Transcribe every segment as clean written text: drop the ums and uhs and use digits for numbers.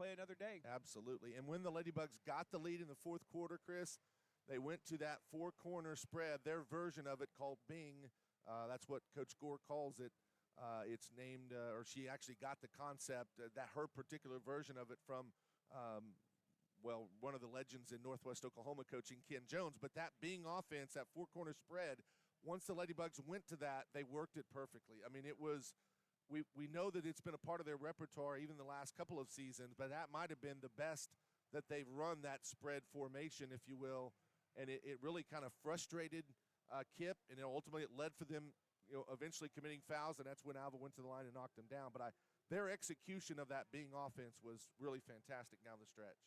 play another day. Absolutely. And when the Ladybugs got the lead in the fourth quarter, Chris, they went to that four-corner spread, their version of it called Bing. That's what Coach Gore calls it. It's named, or she actually got the concept, that her particular version of it from, one of the legends in Northwest Oklahoma coaching, Ken Jones. But that Bing offense, that four-corner spread, once the Ladybugs went to that, they worked it perfectly. I mean, it was – we know that it's been a part of their repertoire even the last couple of seasons, but that might have been the best that they've run, that spread formation, if you will. And it really kind of frustrated Kip, and ultimately it led for them, eventually committing fouls, and that's when Alva went to the line and knocked them down. But their execution of that Bing offense was really fantastic down the stretch.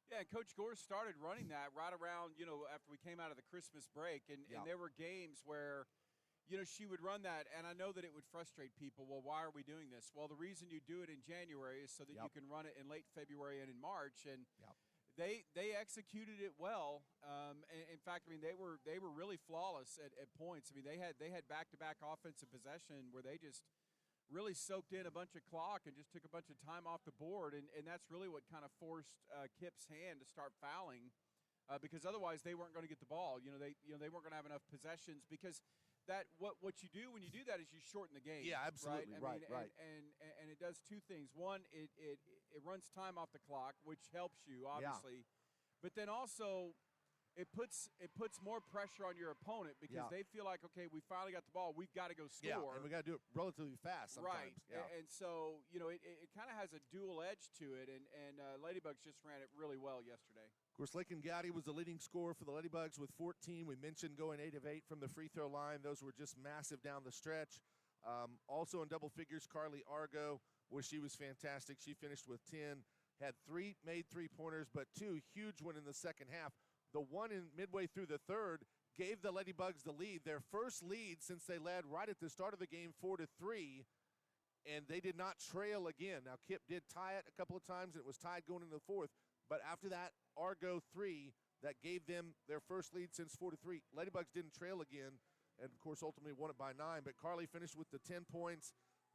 Yeah, and Coach Gore started running that right around, after we came out of the Christmas break. And there were games where, she would run that, and I know that it would frustrate people. Well, why are we doing this? Well, the reason you do it in January is so that you can run it in late February and in March. And they executed it well. In fact, I mean, they were really flawless at points. I mean, they had back-to-back offensive possession where they just really soaked in a bunch of clock and just took a bunch of time off the board, and that's really what kind of forced Kip's hand to start fouling, because otherwise they weren't going to get the ball. They weren't going to have enough possessions, because that what you do when you do that is you shorten the game. Yeah, absolutely, right. And it does two things. One, it runs time off the clock, which helps you obviously, but then also it puts more pressure on your opponent, because they feel like, okay, we finally got the ball, we've got to go score. Yeah, and we got to do it relatively fast sometimes. Right, and so, it kind of has a dual edge to it, and Ladybugs just ran it really well yesterday. Of course, Lakin Gowdy was the leading scorer for the Ladybugs with 14. We mentioned going 8 of 8 from the free throw line. Those were just massive down the stretch. Also in double figures, Carly Argo, where she was fantastic. She finished with 10, had 3 made three-pointers, but 2 huge one in the second half. The one in midway through the third gave the Ladybugs the lead, their first lead since they led right at the start of the game 4-3, and they did not trail again. Now, Kip did tie it a couple of times, and it was tied going into the fourth, but after that Argo 3 that gave them their first lead since 4-3, Ladybugs didn't trail again, and, of course, ultimately won it by 9. But Carly finished with the 10 points,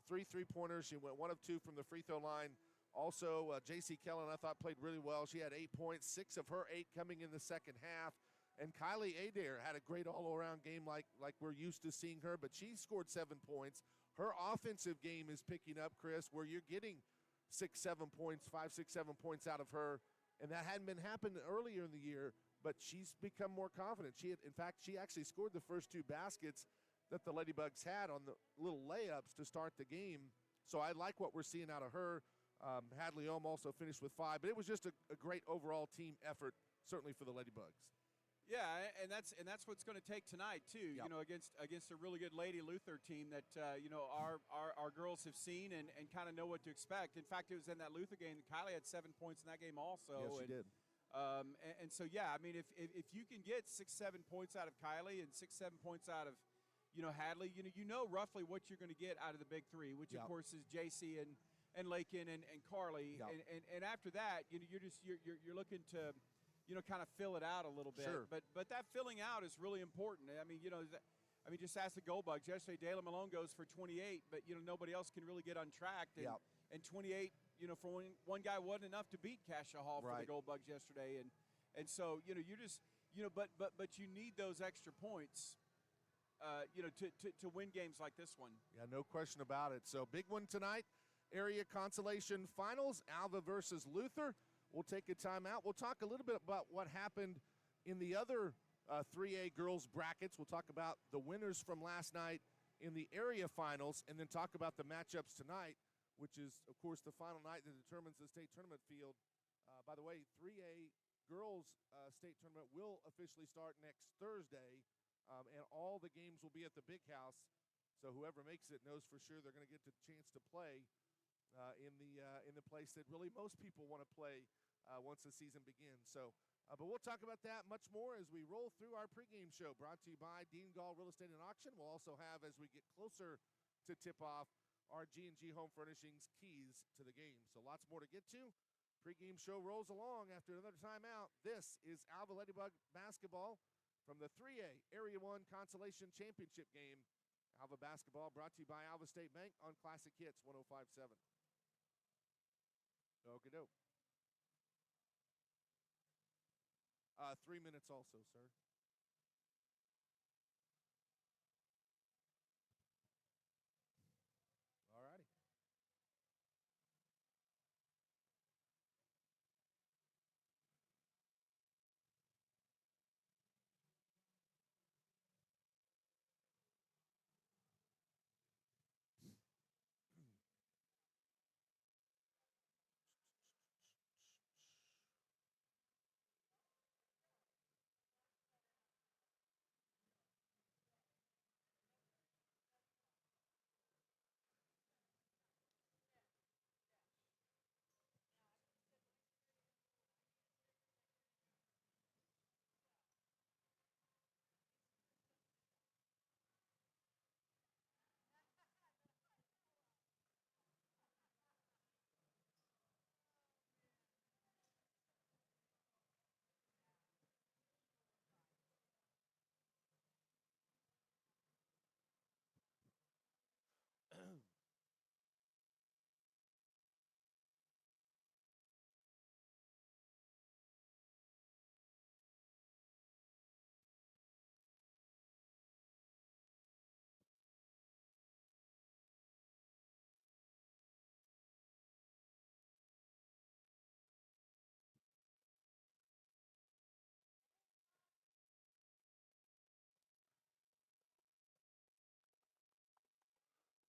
3 three-pointers. She went 1 of 2 from the free throw line. Also, J.C. Kellen, I thought, played really well. She had 8 points, 6 of her 8 coming in the second half. And Kylie Adair had a great all-around game like we're used to seeing her, but she scored 7 points. Her offensive game is picking up, Chris, where you're getting 6, 7 points, 5, 6, 7 points out of her. And that hadn't been happening earlier in the year, but she's become more confident. In fact, she actually scored the first 2 baskets that the Ladybugs had on the little layups to start the game. So I like what we're seeing out of her. Hadley Ohm also finished with 5, but it was just a great overall team effort, certainly for the Ladybugs. Yeah, and that's what's going to take tonight too. Against a really good Lady Luther team that our girls have seen and kind of know what to expect. In fact, it was in that Luther game that Kylie had 7 points in that game also. Yes, she did. And so I mean, if you can get 6, 7 points out of Kylie and 6, 7 points out of Hadley, you know roughly what you're going to get out of the big 3, which of course is JC and Lakin and Carly, and after that, you're looking to, kind of fill it out a little bit. Sure. But that filling out is really important. I mean, just ask the Goldbugs. Yesterday, Dayla Malone goes for 28, but nobody else can really get untracked. And 28, for one guy wasn't enough to beat Cassia Hall for the Goldbugs yesterday, and so you're just but you need those extra points. To win games like this one. Yeah, no question about it. So big one tonight. Area Consolation Finals, Alva versus Luther. We'll take a timeout. We'll talk a little bit about what happened in the other 3A girls brackets. We'll talk about the winners from last night in the area finals, and then talk about the matchups tonight, which is, of course, the final night that determines the state tournament field. By the way, 3A girls state tournament will officially start next Thursday, and all the games will be at the Big House. So whoever makes it knows for sure they're going to get the chance to play in the place that really most people want to play once the season begins. So, but we'll talk about that much more as we roll through our pregame show, brought to you by Dean Gall Real Estate and Auction. We'll also have, as we get closer to tip-off, our G&G Home Furnishings keys to the game. So lots more to get to. Pregame show rolls along after another timeout. This is Alva Ladybug basketball from the 3A Area 1 Consolation Championship game. Alva basketball brought to you by Alva State Bank on Classic Hits 105.7. Okie doke. 3 minutes also, sir. All righty.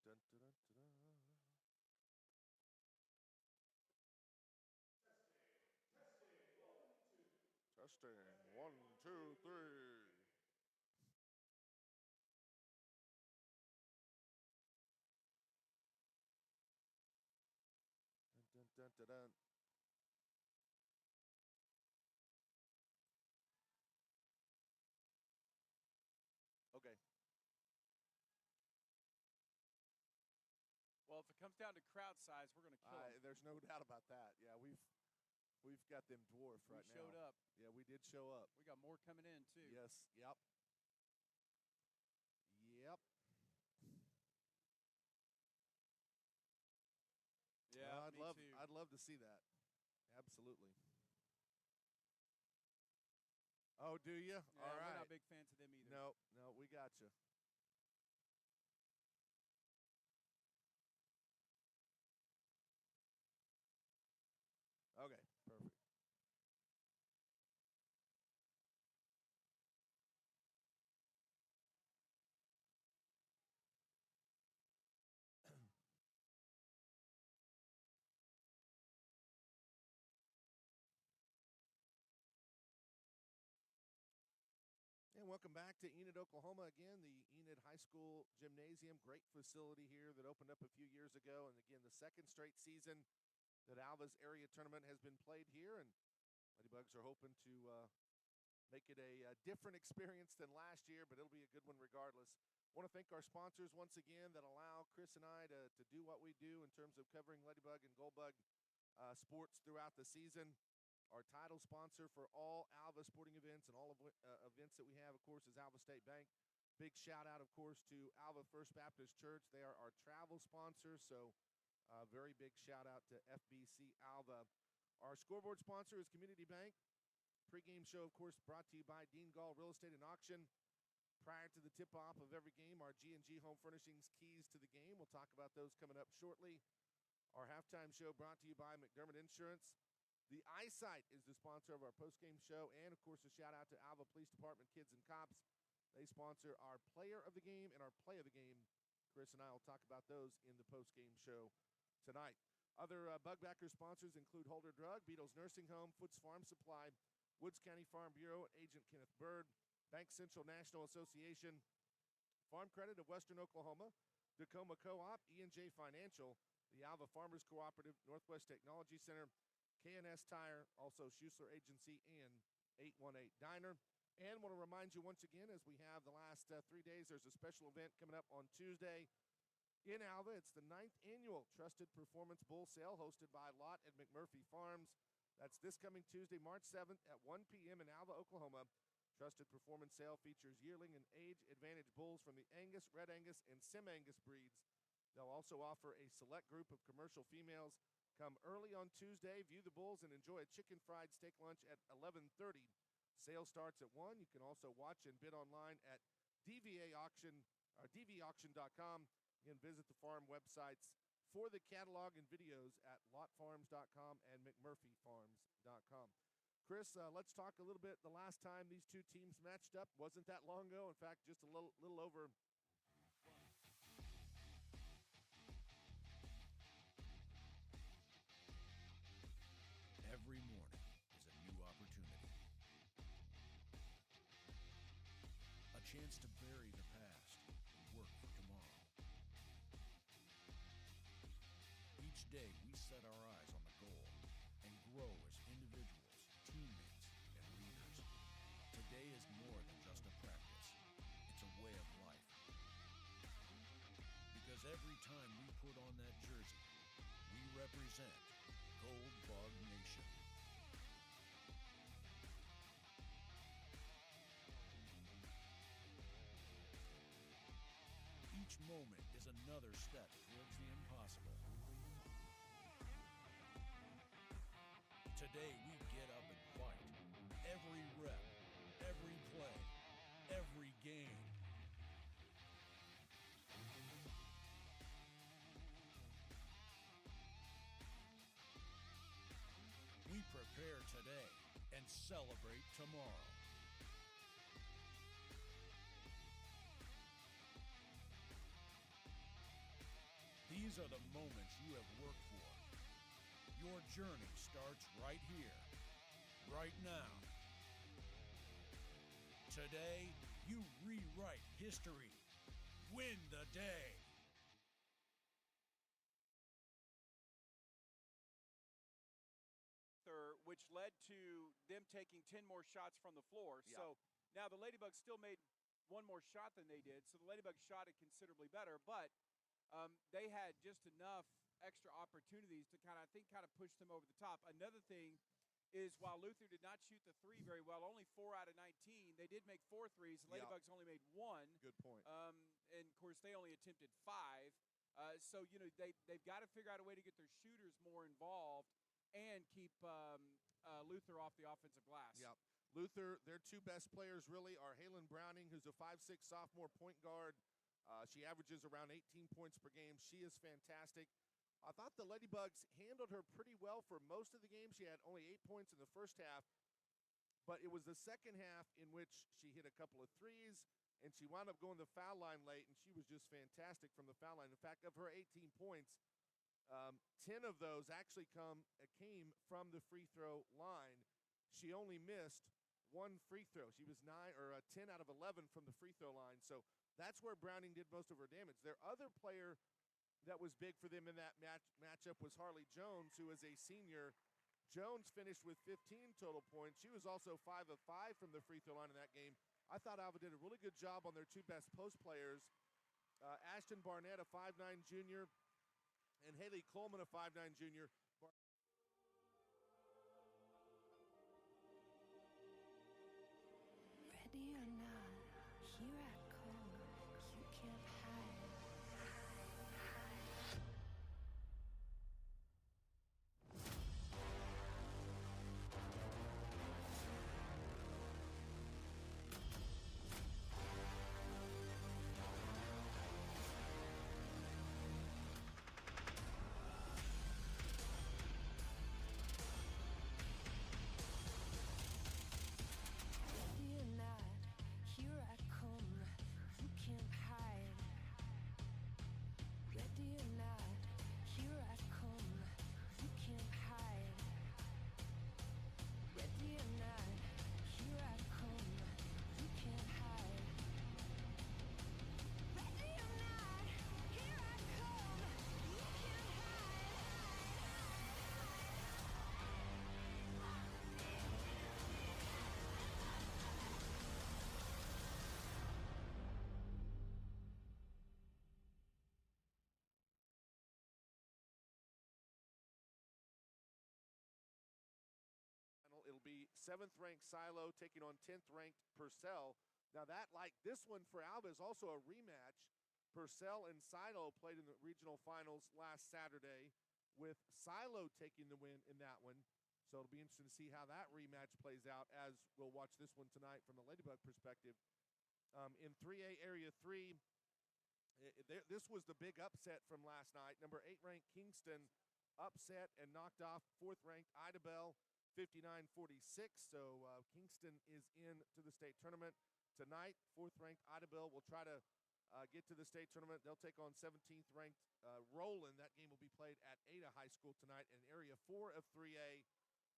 Dun, dun, dun, dun, dun. Testing. 1, 2, 3. Dun, dun, dun, dun. Okay. Well, if it comes down to crowd size, we're going to kill them. There's no doubt about that. Yeah, we've got them dwarfed We right now. showed up. Yeah, we did show up. We got more coming in, too. Yes. Yep. Yep. Yeah, me too. I'd love to see that. Absolutely. Oh, do you? Yeah, All right. We're not big fans of them either. No, we got you. Okay, perfect. And welcome back to Enid, Oklahoma. Again, the Enid High School Gymnasium, great facility here that opened up a few years ago. And again, the second straight season that Alva's area tournament has been played here. And Ladybugs are hoping to make it a different experience than last year, but it'll be a good one regardless. I want to thank our sponsors once again that allow Chris and I to do what we do in terms of covering Ladybug and Goldbug sports throughout the season. Our title sponsor for all Alva sporting events and all of events that we have, of course, is Alva State Bank. Big shout out, of course, to Alva First Baptist Church. They are our travel sponsor, so very big shout out to FBC Alva. Our scoreboard sponsor is Community Bank. Pre-game show, of course, brought to you by Dean Gall Real Estate and Auction. Prior to the tip-off of every game, our G&G Home Furnishings keys to the game. We'll talk about those coming up shortly. Our halftime show brought to you by McDermott Insurance. The Eyesight is the sponsor of our postgame show. And, of course, a shout-out to Alva Police Department Kids and Cops. They sponsor our player of the game and our play of the game. Chris and I will talk about those in the postgame show tonight. Other Bugbacker sponsors include Holder Drug, Beatles Nursing Home, Foots Farm Supply, Woods County Farm Bureau, Agent Kenneth Bird, Bank Central National Association, Farm Credit of Western Oklahoma, Tacoma Co-op, E&J Financial, the Alva Farmers Cooperative, Northwest Technology Center, K&S Tire, also Schuessler Agency, and 818 Diner. And want to remind you once again, as we have the last 3 days, there's a special event coming up on Tuesday in Alva. It's the 9th annual Trusted Performance Bull Sale hosted by Lot at McMurphy Farms. That's this coming Tuesday, March 7th at 1 p.m. in Alva, Oklahoma. Trusted Performance Sale features yearling and age advantage bulls from the Angus, Red Angus, and Sim Angus breeds. They'll also offer a select group of commercial females. Come early on Tuesday, view the bulls, and enjoy a chicken fried steak lunch at 11:30. Sale starts at 1. You can also watch and bid online at dvauction.com. And visit the farm websites for the catalog and videos at lotfarms.com and mcmurphyfarms.com. Chris, let's talk a little bit. The last time these two teams matched up wasn't that long ago. In fact, just a little over. Every morning is a new opportunity. A chance to bury the past and work for tomorrow. Each day we set our eyes on the goal and grow as individuals, teammates, and leaders. Today is more than just a practice. It's a way of life. Because every time we put on that jersey, we represent Gold Bug Nation. Each moment is another step towards the impossible. Today we get up and fight. Every rep, every play, every game. We prepare today and celebrate tomorrow. These are the moments you have worked for. Your journey starts right here, right now. Today, you rewrite history. Win the day. Which led to them taking 10 more shots from the floor. Yeah. So now the Ladybugs still made one more shot than they did. So the Ladybugs shot it considerably better, but they had just enough extra opportunities to kind of push them over the top. Another thing is while Luther did not shoot the three very well, only 4 out of 19, they did make 4 threes. The Ladybugs only made 1. Good point. And, of course, they only attempted 5. So, they've got to figure out a way to get their shooters more involved and keep Luther off the offensive glass. Yep. Luther, their two best players really are Halen Browning, who's a 5'6" sophomore point guard. She averages around 18 points per game. She is fantastic. I thought the Ladybugs handled her pretty well for most of the game. She had only 8 points in the first half, but it was the second half in which she hit a couple of threes, and she wound up going to the foul line late, and she was just fantastic from the foul line. In fact, of her 18 points, 10 of those actually came from the free throw line. She only missed 1 free throw. She was 10 out of 11 from the free throw line. So that's where Browning did most of her damage. Their other player that was big for them in that matchup was Harley Jones, who is a senior. Jones finished with 15 total points. She was also 5 of 5 from the free throw line in that game. I thought Alva did a really good job on their two best post players. Ashton Barnett, a 5'9" junior, and Haley Coleman, a 5'9" junior. Ready or not, here I come. You can't hide. Ready or not, here I come. You can't hide. Ready or not, here I come. You can't hide. Ready or not, here I come. You can't hide. Ready or not, here I come. You can't It'll be 7th-ranked Silo taking on 10th-ranked Purcell. Now that, like this one for Alva, is also a rematch. Purcell and Silo played in the regional finals last Saturday, with Silo taking the win in that one. So it'll be interesting to see how that rematch plays out as we'll watch this one tonight from the Ladybug perspective. In 3A Area 3, this was the big upset from last night. Number 8 ranked Kingston upset and knocked off 4th ranked Idabel 59-46. So Kingston is into the state tournament tonight. 4th ranked Idabel will try to get to the state tournament. They'll take on 17th ranked Roland. That game will be played at Ada High School tonight. In Area 4 of 3A,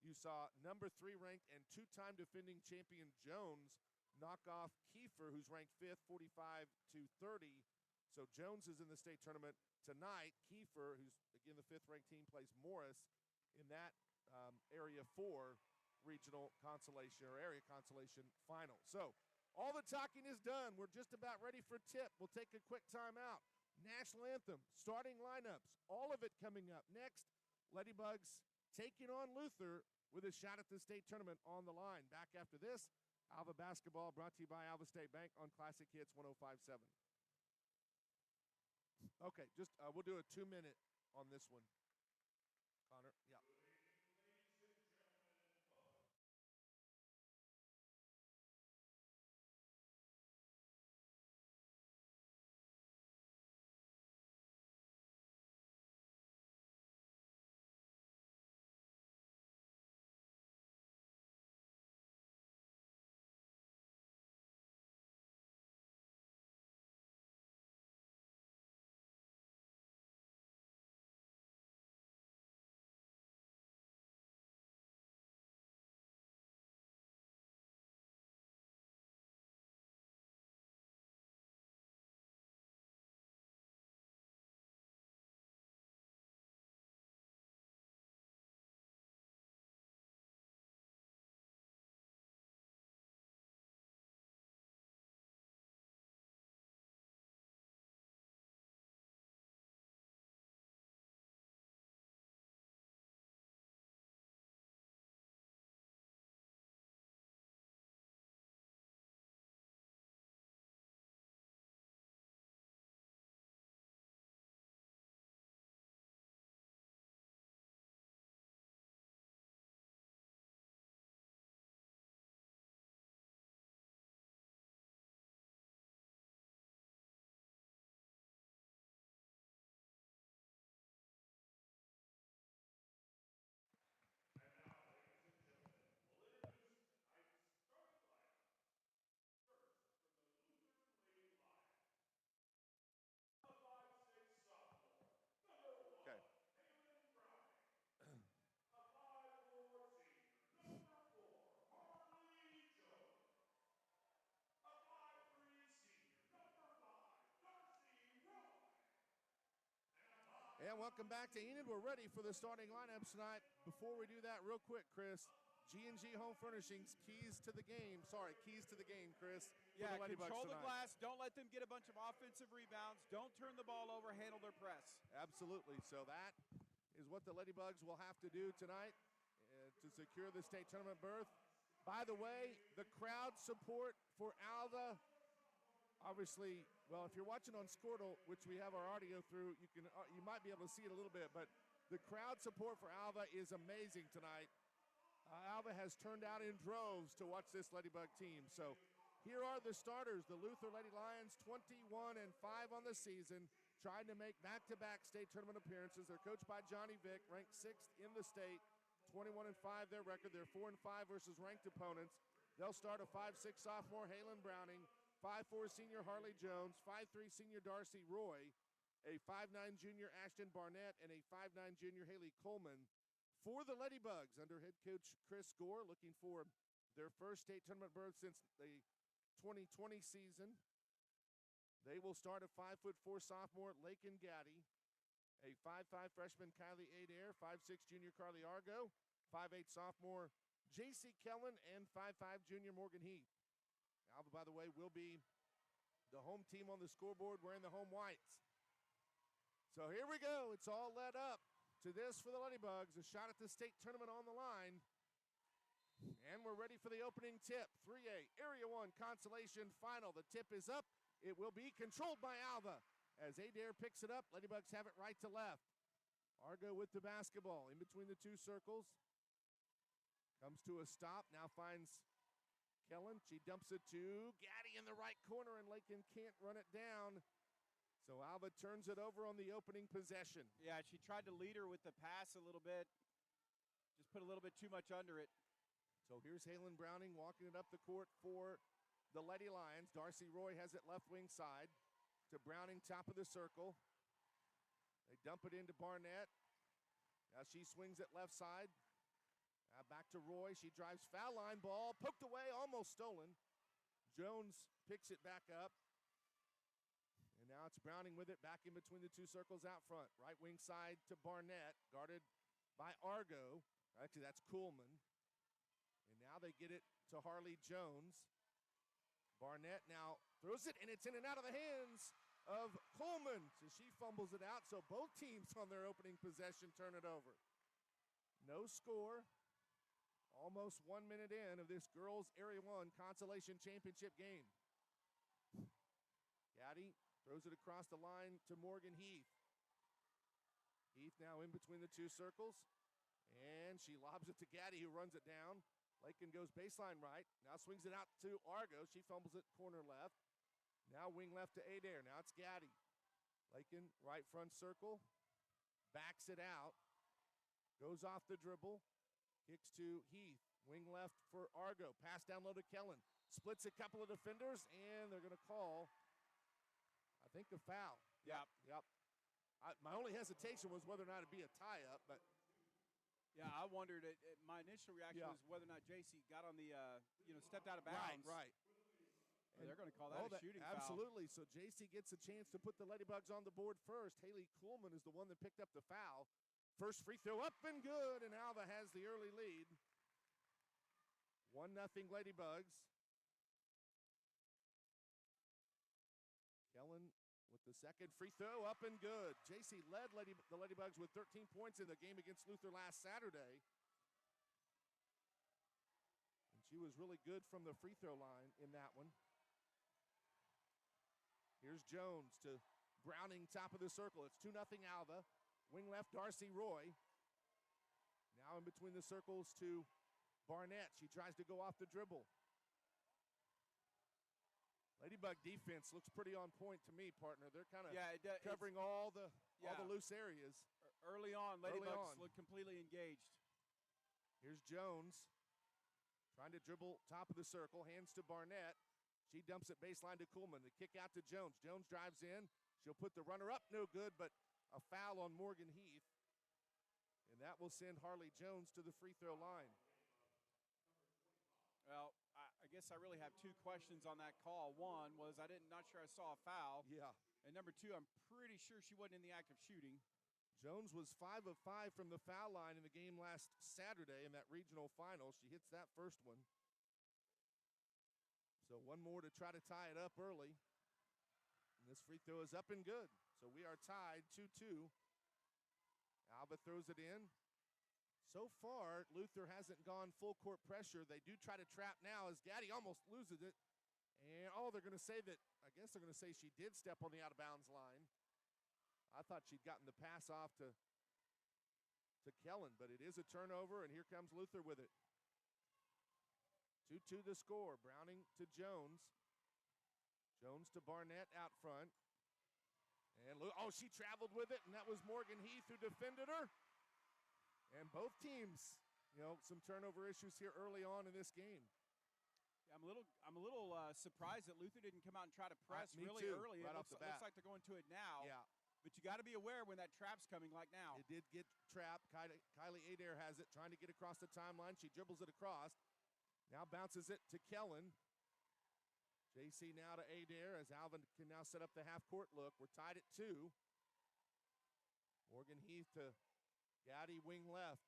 you saw number 3 ranked and 2-time defending champion Jones knock off Kiefer, who's ranked 5th, 45-30. So Jones is in the state tournament tonight. Kiefer, who's, again, the 5th ranked team, plays Morris in that Area 4 regional consolation or area consolation final. So all the talking is done. We're just about ready for tip. We'll take a quick timeout. National anthem, starting lineups, all of it coming up. Next, Ladybugs taking on Luther with a shot at the state tournament on the line. Back after this, Alva basketball brought to you by Alva State Bank on Classic Hits 105.7. Okay, just we'll do a 2-minute on this one. Connor, yeah. And welcome back to Enid. We're ready for the starting lineups tonight. Before we do that, real quick, Chris, G&G Home Furnishings, keys to the game. Sorry, keys to the game, Chris. Yeah, control the glass. Don't let them get a bunch of offensive rebounds. Don't turn the ball over. Handle their press. Absolutely. So that is what the Ladybugs will have to do tonight to secure the state tournament berth. By the way, the crowd support for Alva, obviously, well, if you're watching on Squirtle, which we have our audio through, you might be able to see it a little bit, but the crowd support for Alva is amazing tonight. Alva has turned out in droves to watch this Ladybug team. So here are the starters. The Luther Lady Lions, 21-5 on the season, trying to make back-to-back state tournament appearances. They're coached by Johnny Vick, ranked 6th in the state, 21-5 their record. They're 4-5 versus ranked opponents. They'll start a 5'6" sophomore, Halen Browning, 5'4" senior Harley Jones, 5'3" senior Darcy Roy, a 5'9" junior Ashton Barnett, and a 5'9" junior Haley Coleman. For the Ladybugs, under head coach Chris Gore, looking for their first state tournament berth since the 2020 season. They will start a 5'4" sophomore Lakin Gaddy, a 5'5" freshman Kylie Adair, 5'6" junior Carly Argo, 5'8" sophomore J.C. Kellen, and 5'5" junior Morgan Heath. Alva, by the way, will be the home team on the scoreboard wearing the home whites. So here we go. It's all led up to this for the Ladybugs, a shot at the state tournament on the line. And we're ready for the opening tip. 3A Area 1 Consolation Final. The tip is up. It will be controlled by Alva. As Adair picks it up, Ladybugs have it right to left. Argo with the basketball in between the two circles. comes to a stop, now finds Kellen. She dumps it to Gaddy in the right corner, and Lakin can't run it down. So Alva turns it over on the opening possession. Yeah, she tried to lead her with the pass a little bit. Just put a little bit too much under it. So here's Halen Browning walking it up the court for the Lady Lions. Darcy Roy has it left wing side to Browning, top of the circle. They dump it into Barnett. Now she swings it left side. Now back to Roy. She drives foul line ball. Poked away, almost stolen. Jones picks it back up. And now it's Browning with it back in between the two circles out front. Right wing side to Barnett, guarded by Argo. Actually, that's Kuhlman. And now they get it to Harley Jones. Barnett now throws it, and it's in and out of the hands of Kuhlman. So she fumbles it out, so both teams on their opening possession turn it over. No score. Almost 1 minute in of this girls' Area 1 Consolation Championship game. Gaddy throws it across the line to Morgan Heath. Heath now in between the two circles, and she lobs it to Gaddy, who runs it down. Lakin goes baseline right. Now swings it out to Argo. She fumbles it corner left. Now wing left to Adair. Now it's Gaddy. Lakin right front circle. Backs it out. Goes off the dribble. Kicks to Heath. Wing left for Argo. Pass down low to Kellen. Splits a couple of defenders, and they're going to call, I think, a foul. Yep. My only hesitation was whether or not it'd be a tie-up, but yeah, I wondered. My initial reaction was whether or not JC got on the, stepped out of bounds. Right. Oh, they're going to call that a shooting foul. Absolutely. So JC gets a chance to put the Ladybugs on the board first. Haley Kuhlman is the one that picked up the foul. First free throw up and good, and Alva has the early lead. 1-0 Ladybugs. Kellen with the second free throw up and good. JC led the Ladybugs with 13 points in the game against Luther last Saturday. And she was really good from the free throw line in that one. Here's Jones to Browning, top of the circle. It's 2-0 Alva. Wing left, Darcy Roy. Now in between the circles to Barnett. She tries to go off the dribble. Ladybug defense looks pretty on point to me, partner. They're kind of covering all the loose areas. Early on, Ladybugs look completely engaged. Here's Jones trying to dribble top of the circle, hands to Barnett. She dumps it baseline to Kuhlman. The kick out to Jones. Jones drives in. She'll put the runner up, no good, but a foul on Morgan Heath. And that will send Harley Jones to the free throw line. Well, I guess I really have two questions on that call. One was not sure I saw a foul. Yeah. And number two, I'm pretty sure she wasn't in the act of shooting. Jones was 5 of 5 from the foul line in the game last Saturday in that regional final. She hits that first one. So one more to try to tie it up early. And this free throw is up and good. So we are tied 2-2. Alva throws it in. So far, Luther hasn't gone full court pressure. They do try to trap now as Gaddy almost loses it. And, they're going to say that, I guess they're going to say she did step on the out-of-bounds line. I thought she'd gotten the pass off to Kellen, but it is a turnover, and here comes Luther with it. 2-2 the score. Browning to Jones. Jones to Barnett out front. And she traveled with it, and that was Morgan Heath who defended her. And both teams, some turnover issues here early on in this game. Yeah, I'm a little surprised that Luther didn't come out and try to press really too, early. Right It off the looks bat. like they're going to it now. Yeah. But you got to be aware when that trap's coming like now. It did get trapped. Kylie Adair has it, trying to get across the timeline. She dribbles it across. Now bounces it to Kellen. JC now to Adair as Alvin can now set up the half-court look. We're tied at 2. Morgan Heath to Gaddy, wing left.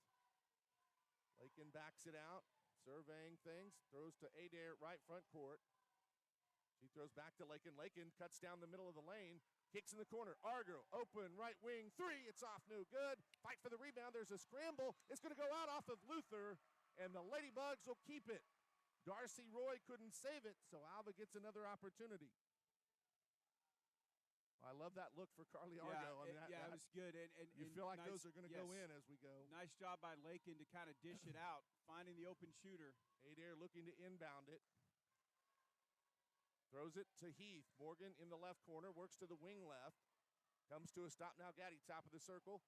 Lakin backs it out, surveying things, throws to Adair, right front court. She throws back to Lakin. Lakin cuts down the middle of the lane, kicks in the corner. Argo, open, right wing, 3. It's off, no good. Fight for the rebound. There's a scramble. It's going to go out off of Luther, and the Ladybugs will keep it. Darcy Roy couldn't save it, so Alva gets another opportunity. I love that look for Carly Argo. Yeah, I mean, it was good. And you feel like nice, those are going to go in as we go. Nice job by Lakin to kind of dish it out, finding the open shooter. Adair looking to inbound it. Throws it to Heath. Morgan in the left corner, works to the wing left. Comes to a stop now. Gaddy, top of the circle.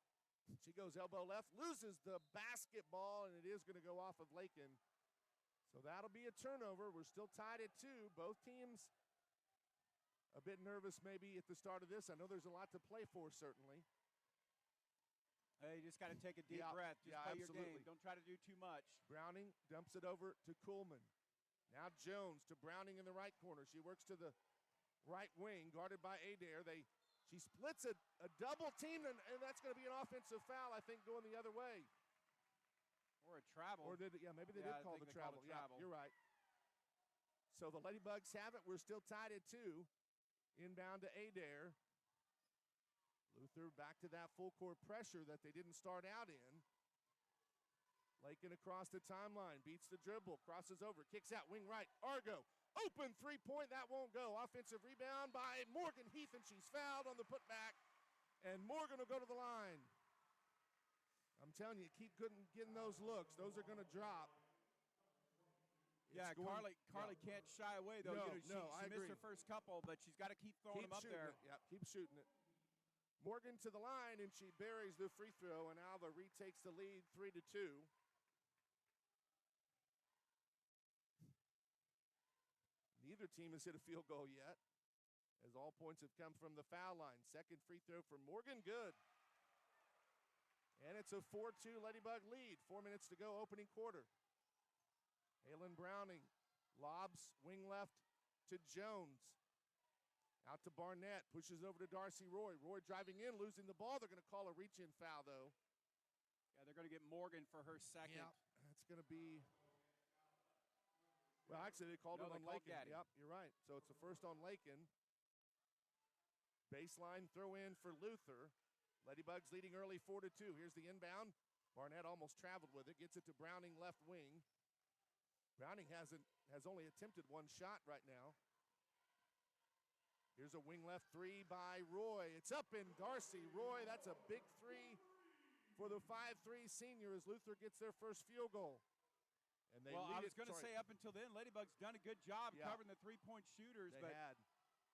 She goes elbow left, loses the basketball, and it is going to go off of Lakin. So that'll be a turnover. We're still tied at 2. Both teams a bit nervous maybe at the start of this. I know there's a lot to play for, certainly. Hey, you just got to take a deep breath. Just play your game. Don't try to do too much. Browning dumps it over to Kuhlman. Now Jones to Browning in the right corner. She works to the right wing, guarded by Adair. She splits a double team, and that's going to be an offensive foul, I think, going the other way. Or a travel. Or maybe they did call the travel. Yeah, you're right. So the Ladybugs have it. We're still tied at 2. Inbound to Adair. Luther back to that full court pressure that they didn't start out in. Lakin across the timeline, beats the dribble, crosses over, kicks out, wing right, Argo. Open three-point, that won't go. Offensive rebound by Morgan Heath, and she's fouled on the putback. And Morgan will go to the line. I'm telling you, keep getting those looks. Those are going to drop. Carly can't shy away, though. She missed her first couple, but she's got to keep throwing them up there. Yep, keep shooting it. Morgan to the line, and she buries the free throw, and Alva retakes the lead 3-2. Neither team has hit a field goal yet, as all points have come from the foul line. Second free throw for Morgan, good. And it's a 4-2 Ladybug lead. 4 minutes to go, opening quarter. Halen Browning lobs wing left to Jones. Out to Barnett, pushes over to Darcy Roy. Roy driving in, losing the ball. They're going to call a reach-in foul, though. Yeah, they're going to get Morgan for her second. Yeah, that's going to be... Well, actually, they called it on Lakin. Yep, you're right. So it's the first on Lakin. Baseline throw in for Luther. Ladybugs leading early 4-2. Here's the inbound. Barnett almost traveled with it. Gets it to Browning left wing. Browning has only attempted one shot right now. Here's a wing left three by Roy. It's up in Darcy. Roy, that's a big three for the 5'3" senior as Luther gets their first field goal. And they I was going to say up until then, Ladybug's done a good job covering the three-point shooters. They had.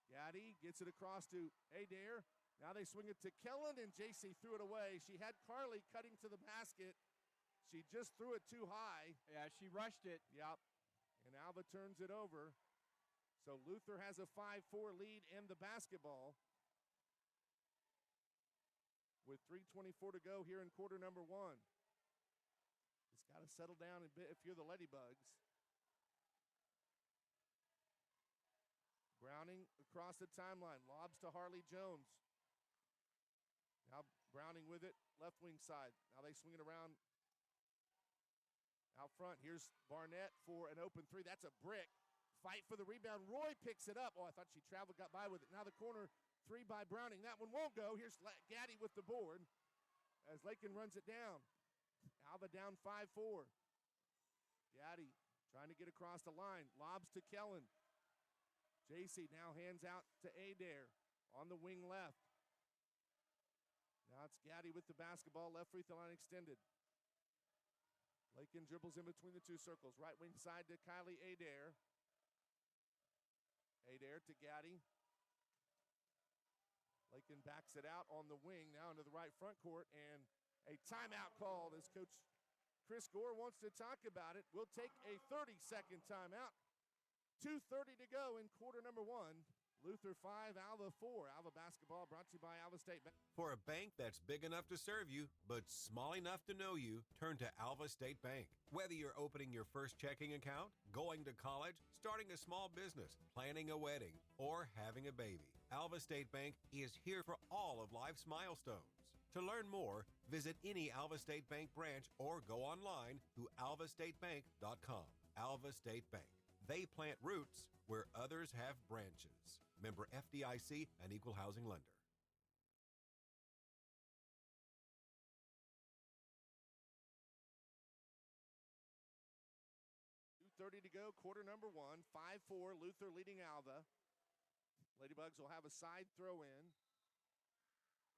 Gaddy gets it across to Adair. Now they swing it to Kellen, and JC threw it away. She had Carly cutting to the basket. She just threw it too high. Yeah, she rushed it. Yep. And Alva turns it over. So Luther has a 5-4 lead in the basketball. With 3:24 to go here in quarter number 1. It's got to settle down a bit if you're the Ladybugs. Browning across the timeline, lobs to Harley Jones. Now Browning with it, left wing side. Now they swing it around out front. Here's Barnett for an open three. That's a brick. Fight for the rebound. Roy picks it up. Oh, I thought she traveled, got by with it. Now the corner three by Browning. That one won't go. Here's Gaddy with the board as Lakin runs it down. Alva down 5-4. Gaddy trying to get across the line. Lobs to Kellen. JC now hands out to Adair on the wing left. Now it's Gaddy with the basketball. Left free throw line extended. Lakin dribbles in between the two circles. Right wing side to Kylie Adair. Adair to Gaddy. Lakin backs it out on the wing now into the right front court, and a timeout called as Coach Chris Gore wants to talk about it. We'll take a 30-second timeout. 2:30 to go in quarter number 1. Luther 5, Alva 4. Alva basketball brought to you by Alva State Bank. For a bank that's big enough to serve you, but small enough to know you, turn to Alva State Bank. Whether you're opening your first checking account, going to college, starting a small business, planning a wedding, or having a baby, Alva State Bank is here for all of life's milestones. To learn more, visit any Alva State Bank branch or go online to alvastatebank.com. Alva State Bank. They plant roots where others have branches. Member FDIC, an equal housing lender. 2:30 to go, quarter number 1. 5-4, Luther leading Alva. Ladybugs will have a side throw in.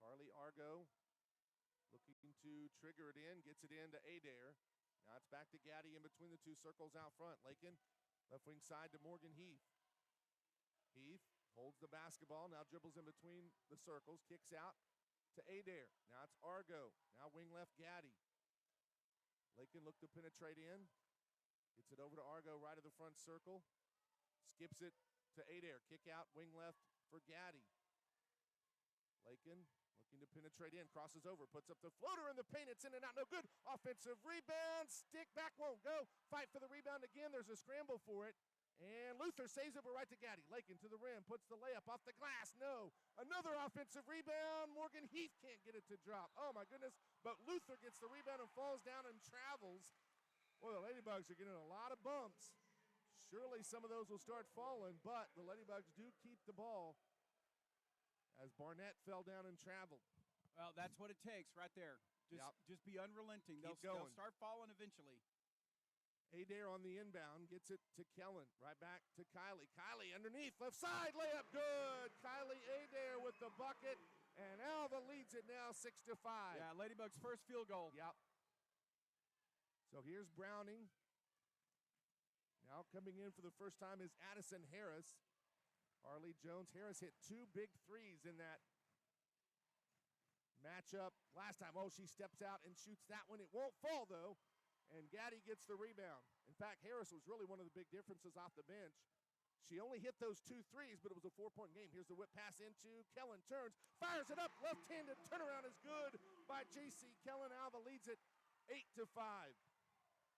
Carly Argo looking to trigger it in, gets it into Adair. Now it's back to Gaddy in between the two circles out front. Lakin, left wing side to Morgan Heath. Heath holds the basketball, now dribbles in between the circles, kicks out to Adair. Now it's Argo. Now wing left Gaddy. Lakin look to penetrate in. Gets it over to Argo right of the front circle. Skips it to Adair. Kick out wing left for Gaddy. Lakin looking to penetrate in, crosses over, puts up the floater in the paint. It's in and out, no good. Offensive rebound, stick back, won't go. Fight for the rebound again. There's a scramble for it. And Luther saves it, but right to Gaddy. Lakin to the rim, puts the layup off the glass. No. Another offensive rebound. Morgan Heath can't get it to drop. Oh, my goodness. But Luther gets the rebound and falls down and travels. Well, the Ladybugs are getting a lot of bumps. Surely some of those will start falling, but the Ladybugs do keep the ball as Barnett fell down and traveled. Well, that's what it takes right there. Just be unrelenting. They'll start falling eventually. Adair on the inbound, gets it to Kellen. Right back to Kylie. Kylie underneath, left side, layup good. Kylie Adair with the bucket, and Alva leads it now 6-5. Yeah, Ladybugs' first field goal. Yep. So here's Browning. Now coming in for the first time is Addison Harris. Harley Jones. Harris hit 2 big threes in that matchup last time. Oh, she steps out and shoots that one. It won't fall, though. And Gaddy gets the rebound. In fact, Harris was really one of the big differences off the bench. She only hit those 2 threes, but it was a 4-point game. Here's the whip pass into Kellen. Turns, fires it up. Left-handed turnaround is good by J.C. Kellen. Alva leads it 8-5.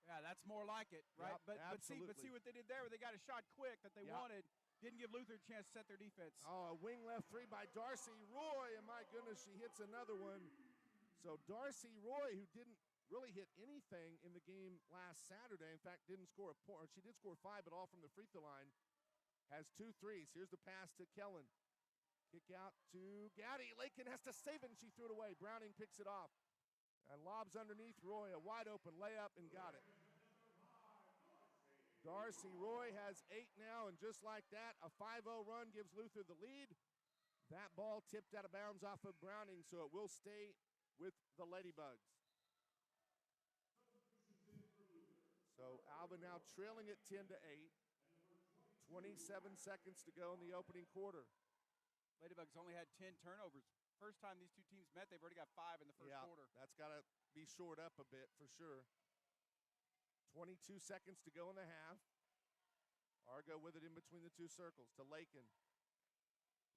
Yeah, that's more like it, right? Yep, but see what they did there. They got a shot quick that they wanted. Didn't give Luther a chance to set their defense. Oh, a wing left 3 by Darcy Roy, and my goodness, she hits another one. So Darcy Roy, who didn't really hit anything in the game last Saturday, in fact, didn't score a point. She did score 5, but all from the free throw line, has 2 threes. Here's the pass to Kellen. Kick out to Gaddy. Lakin has to save it, and she threw it away. Browning picks it off and lobs underneath Roy, a wide open layup, and got it. Darcy Roy has 8 now, and just like that, a 5-0 run gives Luther the lead. That ball tipped out of bounds off of Browning, so it will stay with the Ladybugs. So Alva now trailing at 10-8. 27 seconds to go in the opening quarter. Ladybugs only had 10 turnovers. First time these two teams met, they've already got 5 in the first quarter. That's got to be shored up a bit for sure. 22 seconds to go in the half. Argo with it in between the 2 circles to Lakin.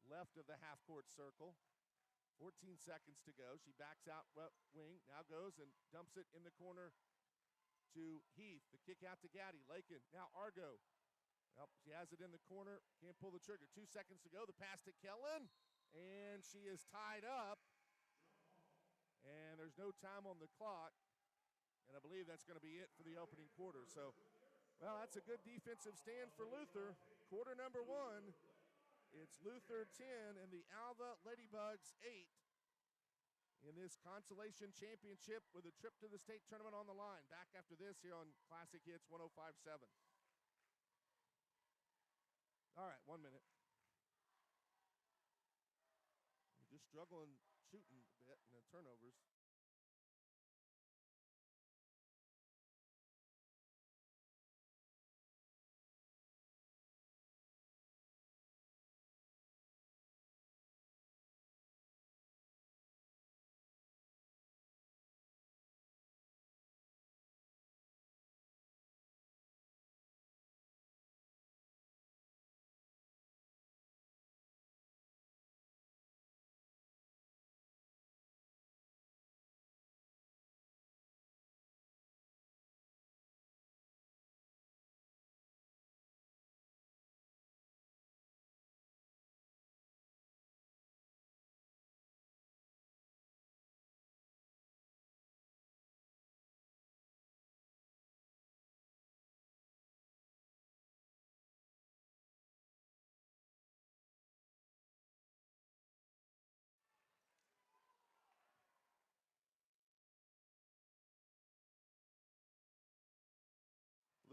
Left of the half-court circle. 14 seconds to go. She backs out wing. Now goes and dumps it in the corner to Heath. The kick out to Gaddy. Lakin. Now Argo. Well, she has it in the corner. Can't pull the trigger. 2 seconds to go. The pass to Kellen. And she is tied up. And there's no time on the clock. And I believe that's going to be it for the opening quarter. So, well, that's a good defensive stand for Luther. Quarter number 1. It's Luther 10 and the Alva Ladybugs 8 in this consolation championship with a trip to the state tournament on the line. Back after this here on Classic Hits 105.7. All right, 1 minute. We're just struggling shooting a bit in the turnovers.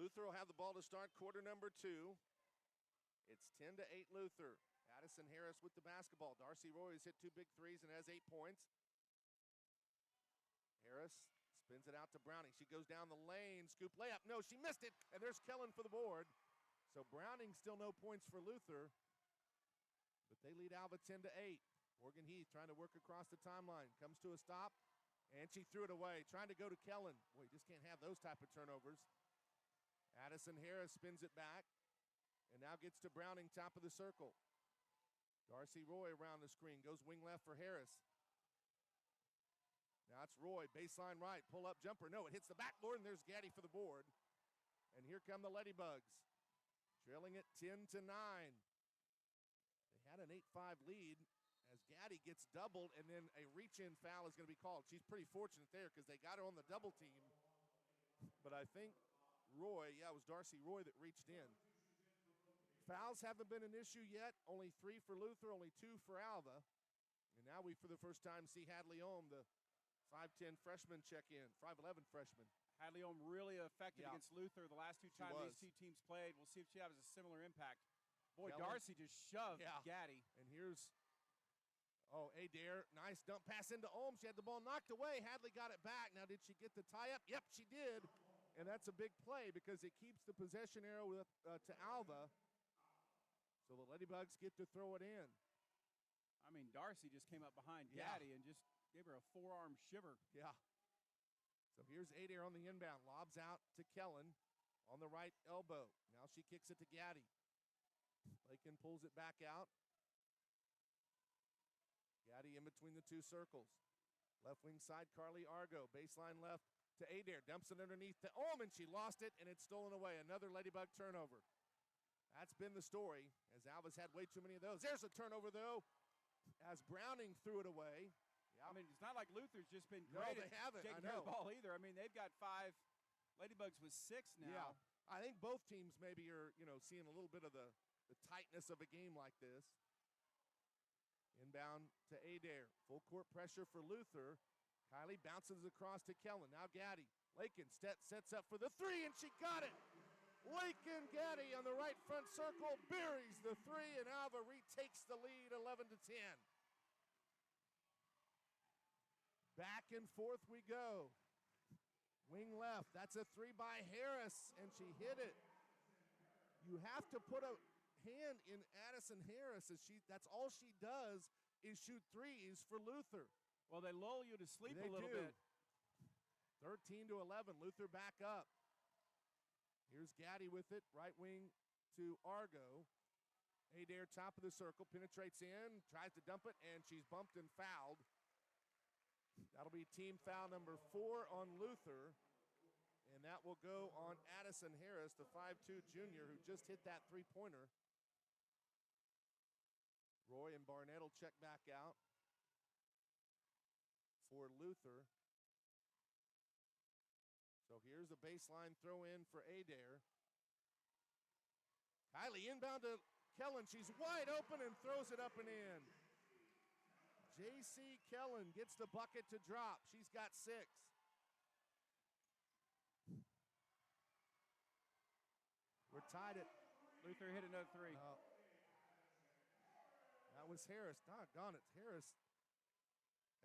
Luther will have the ball to start quarter number 2. It's 10-8 Luther. Addison Harris with the basketball. Darcy Roy has hit 2 big threes and has 8 points. Harris spins it out to Browning. She goes down the lane, scoop layup. No, she missed it, and there's Kellen for the board. So Browning still no points for Luther, but they lead Alva 10-8. Morgan Heath trying to work across the timeline. Comes to a stop, and she threw it away, trying to go to Kellen. Boy, you just can't have those type of turnovers. Addison Harris spins it back, and now gets to Browning, top of the circle. Darcy Roy around the screen, goes wing left for Harris. Now it's Roy, baseline right, pull-up jumper. No, it hits the backboard, and there's Gaddy for the board. And here come the Ladybugs, trailing it 10-9. They had an 8-5 lead as Gaddy gets doubled, and then a reach-in foul is going to be called. She's pretty fortunate there because they got her on the double team. But I think Roy, it was Darcy Roy that reached in. Fouls haven't been an issue yet. Only 3 for Luther, only 2 for Alva. And now we, for the first time, see Hadley Ohm, the 5'10 freshman, check in, 5'11 freshman. Hadley Ohm really effective against Luther the last 2 times these 2 teams played. We'll see if she has a similar impact. Boy, Kellen. Darcy just shoved Gaddy. And here's, Adair, nice dump pass into Ohm. She had the ball knocked away. Hadley got it back. Now, did she get the tie-up? Yep, she did. And that's a big play because it keeps the possession arrow to Alva. So the Ladybugs get to throw it in. I mean, Darcy just came up behind Gaddy and just gave her a forearm shiver. Yeah. So here's Adair on the inbound. Lobs out to Kellen on the right elbow. Now she kicks it to Gaddy. Lakin pulls it back out. Gaddy in between the 2 circles. Left wing side, Carly Argo. Baseline left to Adair. Dumps it underneath to Ohm, and she lost it, and it's stolen away. Another Ladybug turnover. That's been the story, as Alva's had way too many of those. There's a turnover, though, as Browning threw it away. I mean, it's not like Luther's just been great they haven't. taking care of the ball either. I mean, they've got 5. Ladybugs with 6 now. Yeah, I think both teams maybe are, seeing a little bit of the tightness of a game like this. Inbound to Adair. Full court pressure for Luther. Kylie bounces across to Kellen. Now Gaddy. Lakin sets up for the 3, and she got it. Lakin Gaddy on the right front circle buries the 3, and Alva retakes the lead 11-10. Back and forth we go. Wing left, that's a 3 by Harris, and she hit it. You have to put a hand in Addison Harris, as that's all she does is shoot threes for Luther. Well, they lull you to sleep They a little do. bit. 13-11, Luther back up. Here's Gaddy with it, right wing to Argo. Adair, top of the circle, penetrates in, tries to dump it, and she's bumped and fouled. That'll be team foul number 4 on Luther, and that will go on Addison Harris, the 5'2 junior who just hit that 3-pointer. Roy and Barnett will check back out for Luther. So here's a baseline throw in for Adair. Kylie inbound to Kellen. She's wide open and throws it up and in. J.C. Kellen gets the bucket to drop. She's got 6. We're tied at. Luther hit another 3. That was Harris. Doggone it. Harris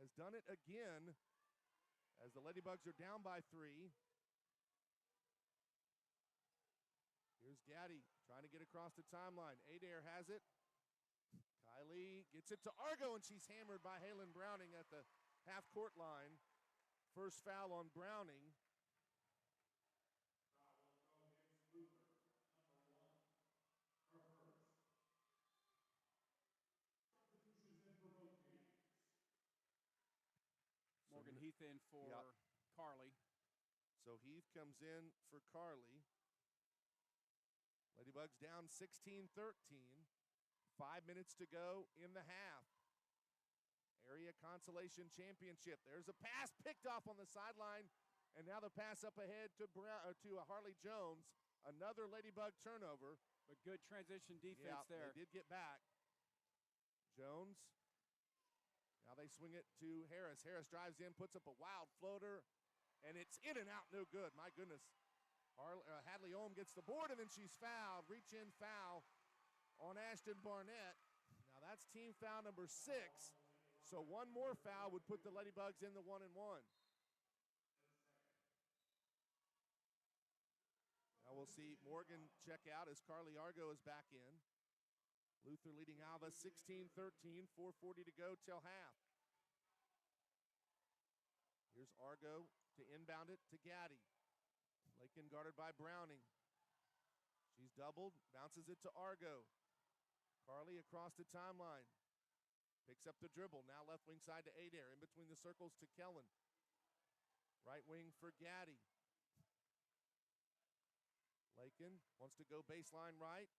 has done it again as the Ladybugs are down by 3. Here's Gaddy trying to get across the timeline. Adair has it. Kylie gets it to Argo, and she's hammered by Halen Browning at the half-court line. First foul on Browning. Morgan Heath in for Carly. So Heath comes in for Carly. Ladybugs down 16-13. 5 minutes to go in the half. Area Consolation Championship. There's a pass picked off on the sideline, and now the pass up ahead to Harley Jones. Another Ladybug turnover. But good transition defense there. They did get back. Jones. Now they swing it to Harris. Harris drives in, puts up a wild floater, and it's in and out, no good. My goodness. Hadley Ohm gets the board, and then she's fouled. Reach-in foul on Ashton Barnett. that's team foul number 6. So one more foul would put the Ladybugs in the 1-1. Now we'll see Morgan check out as Carly Argo is back in. Luther leading Alva 16-13, 4:40 to go till half. Here's Argo to inbound it to Gaddy. Lakin guarded by Browning. She's doubled, bounces it to Argo. Carly across the timeline. Picks up the dribble, now left wing side to Adair, in between the circles to Kellen. Right wing for Gaddy. Lakin wants to go baseline right.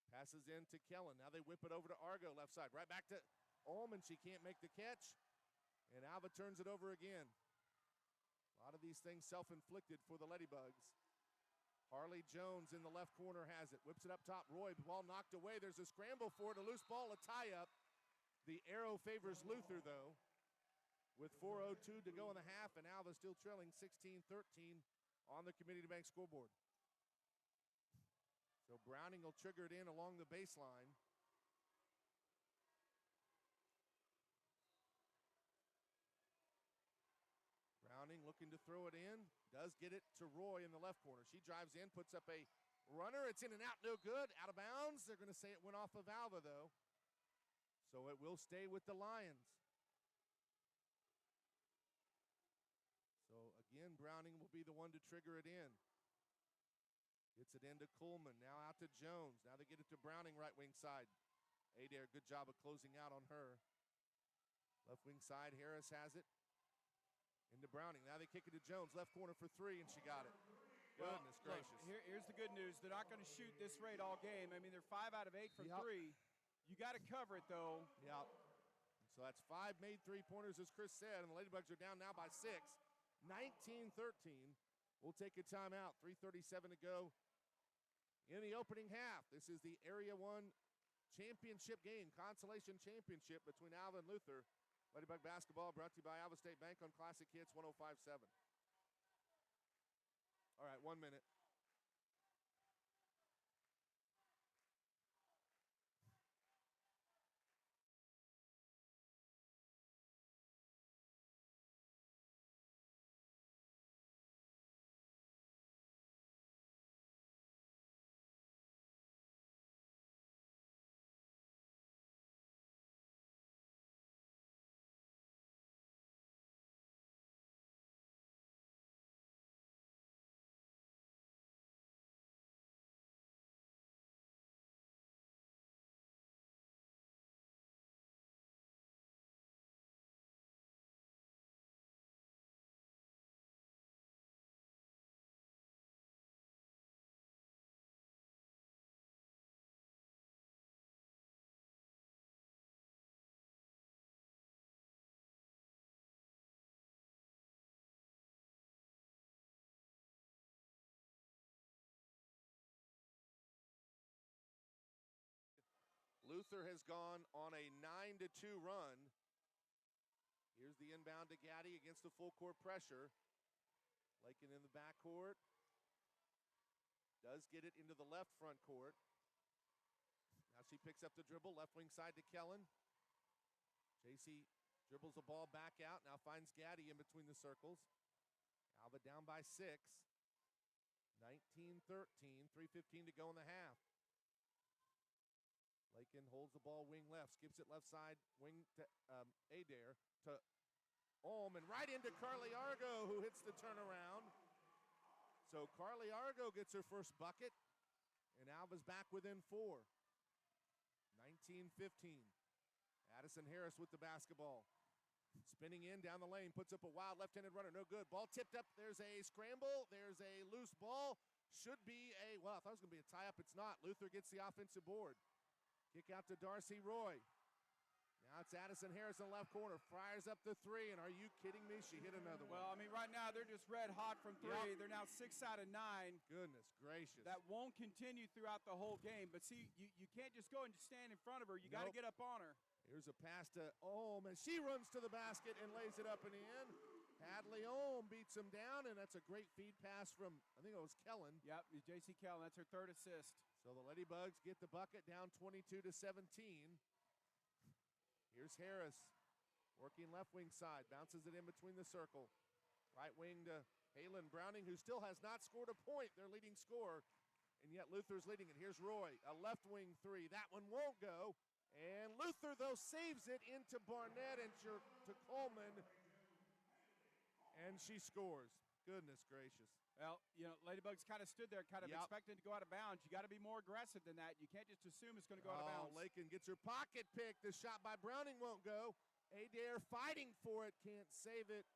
Passes in to Kellen. Now they whip it over to Argo, left side. Right back to Ullman. She can't make the catch. And Alva turns it over again. A lot of these things self-inflicted for the Ladybugs. Harley Jones in the left corner has it. Whips it up top. Roy, the ball knocked away. There's a scramble for it. A loose ball, a tie-up. The arrow favors Luther, though, with 4:02 to go in the half, and Alva still trailing 16-13 on the Community Bank scoreboard. So Browning will trigger it in along the baseline. Browning looking to throw it in. Does get it to Roy in the left corner. She drives in, puts up a runner. It's in and out, no good. Out of bounds. They're going to say it went off of Alva, though. So it will stay with the Lions. So again, Browning will be the one to trigger it in. Gets it into Coleman, now out to Jones. Now they get it to Browning, right wing side. Adair, good job of closing out on her. Left wing side, Harris has it. Into Browning, now they kick it to Jones. Left corner for 3, and she got it. Goodness gracious. Look, here's the good news. They're not going to shoot this rate all game. I mean, they're 5 out of 8 from 3. You got to cover it, though. Yep. So that's 5 made three-pointers, as Chris said, and the Ladybugs are down now by 6. 19-13. We'll take a timeout. 3:37 to go in the opening half. This is the Area 1 championship game, consolation championship between Alva and Luther. Ladybug basketball brought to you by Alva State Bank on Classic Hits 105.7. All right, 1 minute. Luther has gone on a 9-2 run. Here's the inbound to Gaddy against the full court pressure. Lakin in the backcourt. Does get it into the left front court. Now she picks up the dribble, left wing side to Kellen. JC dribbles the ball back out, now finds Gaddy in between the circles. Alva down by 6. 19-13, 3:15 to go in the half. Lakin holds the ball wing left, skips it left side, wing to Adair, to and right into Carly Argo, who hits the turnaround. So Carly Argo gets her first bucket, and Alva's back within 4. 19-15. Addison Harris with the basketball. Spinning in down the lane, puts up a wild left-handed runner, no good. Ball tipped up, there's a scramble, there's a loose ball. Should be a, well, I thought it was going to be a tie-up, it's not. Luther gets the offensive board. Kick out to Darcy Roy. Now it's Addison Harris in the left corner. Fires up the 3, and are you kidding me? She hit another one. Well, I mean, right now they're just red hot from 3. Yep. They're now 6 out of 9. Goodness gracious. That won't continue throughout the whole game. But see, you can't just go and just stand in front of her. You got to get up on her. Here's a pass to Ulm, and she runs to the basket and lays it up and in. Hadley Ulm beats him down, and that's a great feed pass from, I think it was Kellen. Yep, J.C. Kellen. That's her 3rd assist. So the Ladybugs get the bucket down 22-17. Here's Harris working left wing side, bounces it in between the circle. Right wing to Halen Browning, who still has not scored a point, their leading scorer, and yet Luther's leading it. Here's Roy, a left wing three. That one won't go, and Luther, though, saves it into Barnett and to Coleman, and she scores. Goodness gracious. Well, Ladybugs kind of stood there, kind of expecting to go out of bounds. You got to be more aggressive than that. You can't just assume it's going to go out of bounds. Lakin gets her pocket pick. The shot by Browning won't go. Adair fighting for it, can't save it.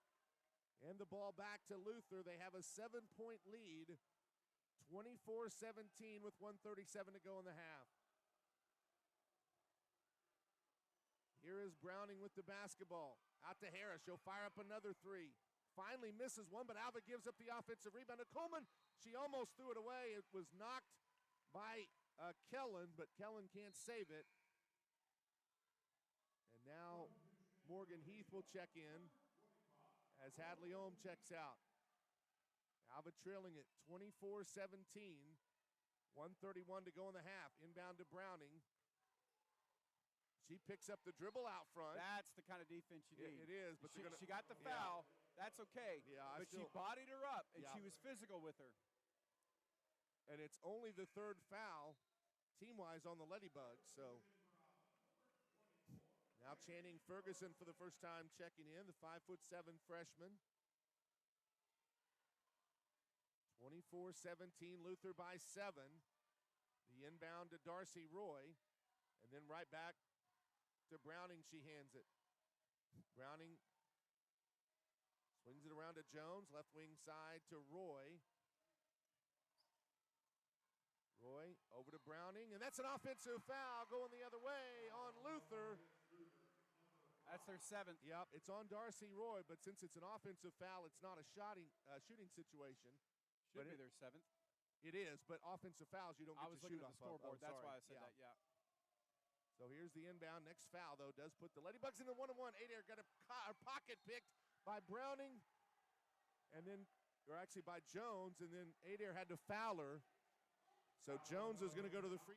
And the ball back to Luther. They have a 7-point lead, 24-17 with 1:37 to go in the half. Here is Browning with the basketball. Out to Harris. She'll fire up another three. Finally misses one, but Alva gives up the offensive rebound to Coleman. She almost threw it away. It was knocked by Kellen, but Kellen can't save it. And now Morgan Heath will check in as Hadley Ohm checks out. Alva trailing it 24-17. 1:31 to go in the half. Inbound to Browning. She picks up the dribble out front. That's the kind of defense you need. It is, but she got the foul. That's okay. Yeah, but she bodied her up, and she was physical with her. And it's only the third foul team-wise on the Ladybugs. So now Channing Ferguson for the first time checking in, the 5'7" freshman. 24-17, Luther by 7. The inbound to Darcy Roy, and then right back to Browning. She hands it. Browning swings it around to Jones, left wing side to Roy. Roy over to Browning, and that's an offensive foul going the other way on Luther. That's their 7th. Yep, it's on Darcy Roy, but since it's an offensive foul, it's not a shooting situation. Should be their 7th. It is, but offensive fouls you don't get to shoot off of. I was looking at the scoreboard. That's why I said yeah. that, yeah. So here's the inbound. Next foul, though, does put the Ladybugs in the 1-on-1. Adair got a pocket picked by Browning, or actually by Jones, and then Adair had to foul her. So Jones is going to go to the free.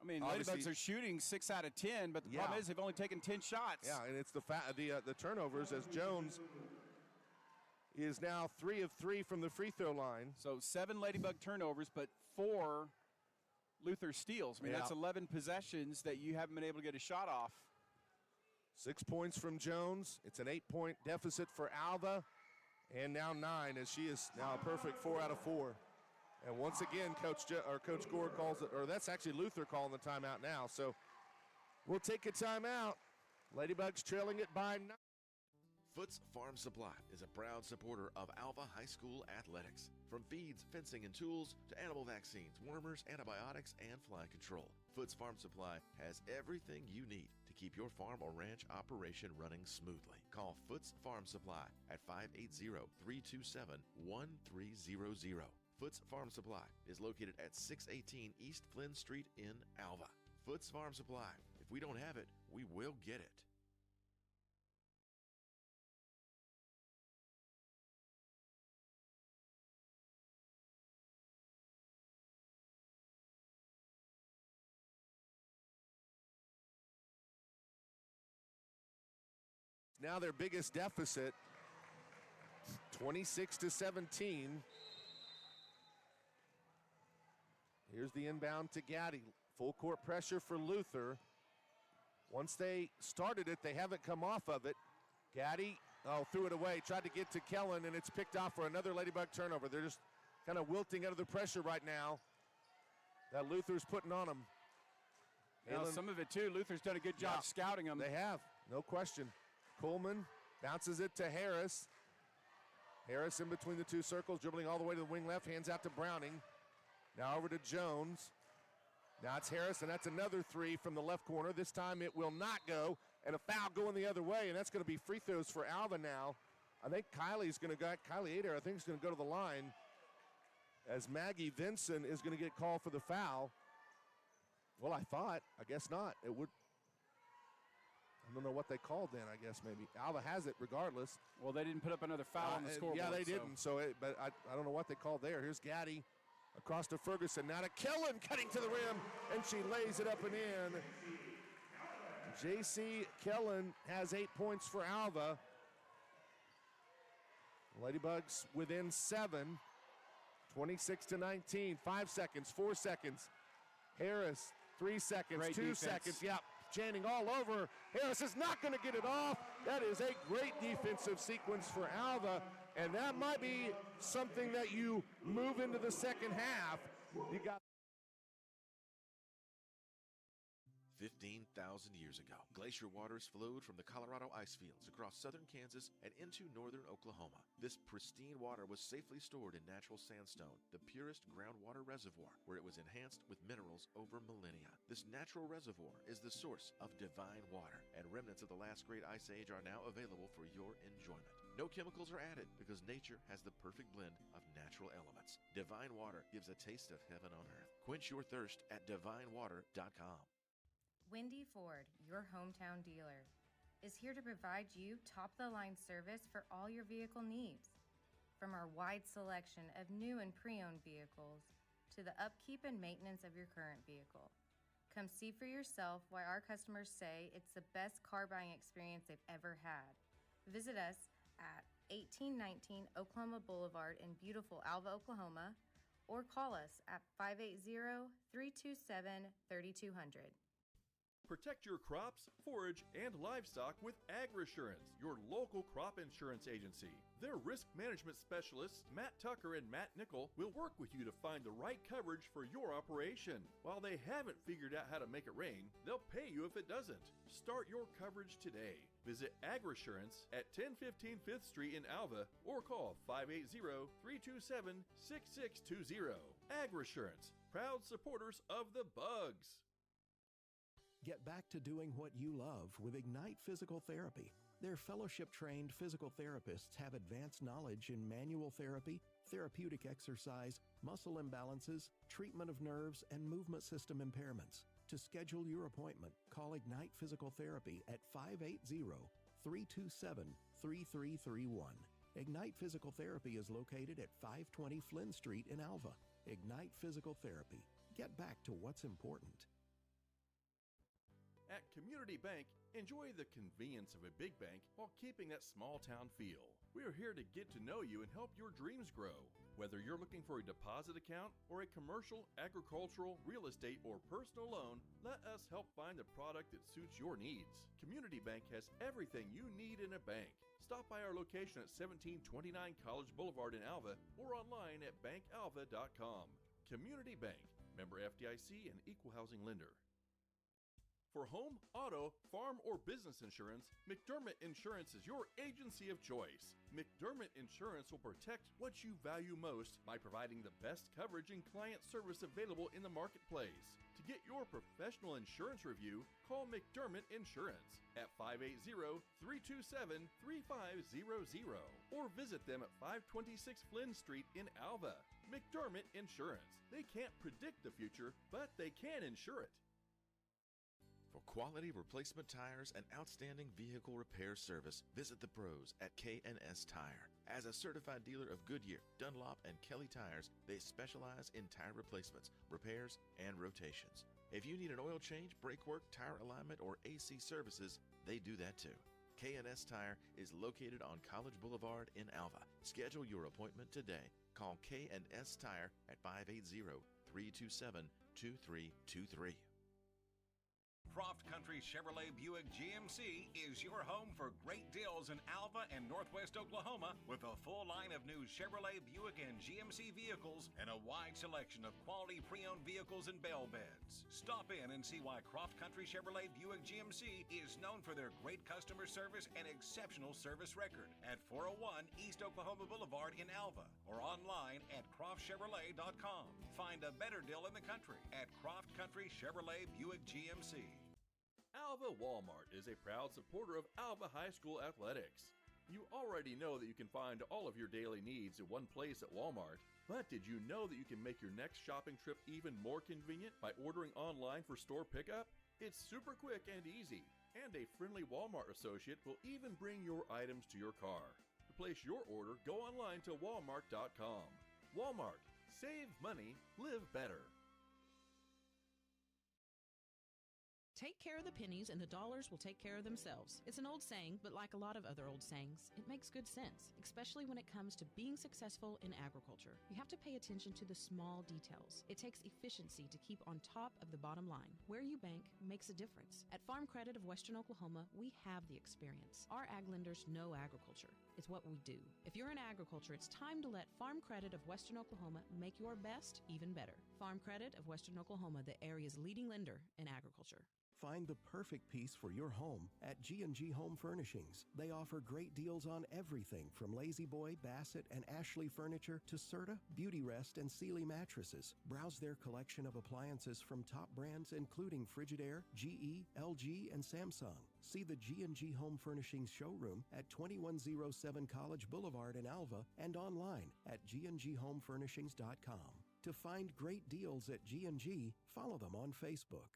I mean, Ladybugs are shooting 6 out of 10, but the problem is they've only taken 10 shots. Yeah, and it's the turnovers as Jones is now 3 of 3 from the free throw line. So 7 Ladybug turnovers, but 4 Luther steals. I mean, that's 11 possessions that you haven't been able to get a shot off. 6 points from Jones. It's an 8-point deficit for Alva, and now 9 as she is now a perfect 4 out of 4. And once again, Coach Gore calls it, or that's actually Luther calling the timeout now. So we'll take a timeout. Ladybugs trailing it by 9. Foots Farm Supply is a proud supporter of Alva High School athletics. From feeds, fencing, and tools to animal vaccines, wormers, antibiotics, and fly control, Foots Farm Supply has everything you need to keep your farm or ranch operation running smoothly. Call Foots Farm Supply at 580-327-1300. Foots Farm Supply is located at 618 East Flynn Street in Alva. Foots Farm Supply. If we don't have it, we will get it. Now their biggest deficit, 26-17. Here's the inbound to Gaddy. Full court pressure for Luther. Once they started it, they haven't come off of it. Gaddy, threw it away, tried to get to Kellen, and it's picked off for another Ladybug turnover. They're just kind of wilting under the pressure right now that Luther's putting on them. Now, some of it, too, Luther's done a good job scouting them. They have, no question. Coleman bounces it to Harris. Harris in between the two circles, dribbling all the way to the wing left, hands out to Browning. Now over to Jones. Now it's Harris, and that's another 3 from the left corner. This time it will not go, and a foul going the other way, and that's going to be free throws for Alva now. I think Kylie Adair, I think, is going to go to the line as Maggie Vinson is going to get called for the foul. Well, I guess not. I don't know what they called then, I guess maybe. Alva has it regardless. Well, they didn't put up another foul on the scoreboard. Yeah, they didn't. But I don't know what they called there. Here's Gaddy across to Ferguson. Now to Kellen, cutting to the rim, and she lays it up and in. J.C. Kellen has 8 points for Alva. Ladybugs within 7. 26-19. 5 seconds, 4 seconds. Harris, 3 seconds, Great 2 defense. seconds. Yep, Channing all over. Harris is not going to get it off. That is a great defensive sequence for Alva, and that might be something that you move into the second half. You got 15,000 years ago, glacier waters flowed from the Colorado ice fields across southern Kansas and into northern Oklahoma. This pristine water was safely stored in natural sandstone, the purest groundwater reservoir, where it was enhanced with minerals over millennia. This natural reservoir is the source of divine water, and remnants of the last great ice age are now available for your enjoyment. No chemicals are added because nature has the perfect blend of natural elements. Divine water gives a taste of heaven on earth. Quench your thirst at divinewater.com. Wendy Ford, your hometown dealer, is here to provide you top-of-the-line service for all your vehicle needs. From our wide selection of new and pre-owned vehicles to the upkeep and maintenance of your current vehicle. Come see for yourself why our customers say it's the best car buying experience they've ever had. Visit us at 1819 Oklahoma Boulevard in beautiful Alva, Oklahoma, or call us at 580-327-3200. Protect your crops, forage, and livestock with AgResurance, your local crop insurance agency. Their risk management specialists, Matt Tucker and Matt Nickel, will work with you to find the right coverage for your operation. While they haven't figured out how to make it rain, they'll pay you if it doesn't. Start your coverage today. Visit AgResurance at 1015 5th Street in Alva or call 580-327-6620. AgResurance, proud supporters of the Bugs. Get back to doing what you love with Ignite Physical Therapy. Their fellowship-trained physical therapists have advanced knowledge in manual therapy, therapeutic exercise, muscle imbalances, treatment of nerves, and movement system impairments. To schedule your appointment, call Ignite Physical Therapy at 580-327-3331. Ignite Physical Therapy is located at 520 Flynn Street in Alva. Ignite Physical Therapy. Get back to what's important. At Community Bank, enjoy the convenience of a big bank while keeping that small town feel. We are here to get to know you and help your dreams grow. Whether you're looking for a deposit account or a commercial, agricultural, real estate, or personal loan, let us help find the product that suits your needs. Community Bank has everything you need in a bank. Stop by our location at 1729 College Boulevard in Alva or online at bankalva.com. Community Bank, member FDIC and equal housing lender. For home, auto, farm, or business insurance, McDermott Insurance is your agency of choice. McDermott Insurance will protect what you value most by providing the best coverage and client service available in the marketplace. To get your professional insurance review, call McDermott Insurance at 580-327-3500 or visit them at 526 Flynn Street in Alva. McDermott Insurance. They can't predict the future, but they can insure it. For quality replacement tires and outstanding vehicle repair service, visit the pros at K&S Tire. As a certified dealer of Goodyear, Dunlop, and Kelly tires, they specialize in tire replacements, repairs, and rotations. If you need an oil change, brake work, tire alignment, or AC services, they do that too. K&S Tire is located on College Boulevard in Alva. Schedule your appointment today. Call K&S Tire at 580-327-2323. Croft Country Chevrolet Buick GMC is your home for great deals in Alva and Northwest Oklahoma with a full line of new Chevrolet, Buick, and GMC vehicles and a wide selection of quality pre-owned vehicles and bell beds. Stop in and see why Croft Country Chevrolet Buick GMC is known for their great customer service and exceptional service record at 401 East Oklahoma Boulevard in Alva or online at CroftChevrolet.com. Find a better deal in the country at Croft Country Chevrolet Buick GMC. Alva Walmart is a proud supporter of Alva High School athletics. You already know that you can find all of your daily needs in one place at Walmart, but did you know that you can make your next shopping trip even more convenient by ordering online for store pickup? It's super quick and easy, and a friendly Walmart associate will even bring your items to your car. To place your order, go online to walmart.com. Walmart. Save money, live better. Take care of the pennies and the dollars will take care of themselves. It's an old saying, but like a lot of other old sayings, it makes good sense, especially when it comes to being successful in agriculture. You have to pay attention to the small details. It takes efficiency to keep on top of the bottom line. Where you bank makes a difference. At Farm Credit of Western Oklahoma, we have the experience. Our ag lenders know agriculture. It's what we do. If you're in agriculture, it's time to let Farm Credit of Western Oklahoma make your best even better. Farm Credit of Western Oklahoma, the area's leading lender in agriculture. Find the perfect piece for your home at G&G Home Furnishings. They offer great deals on everything from Lazy Boy, Bassett, and Ashley furniture to Serta, Beauty Rest, and Sealy mattresses. Browse their collection of appliances from top brands including Frigidaire, GE, LG, and Samsung. See the G&G Home Furnishings showroom at 2107 College Boulevard in Alva and online at gndhomefurnishings.com. To find great deals at G&G, follow them on Facebook.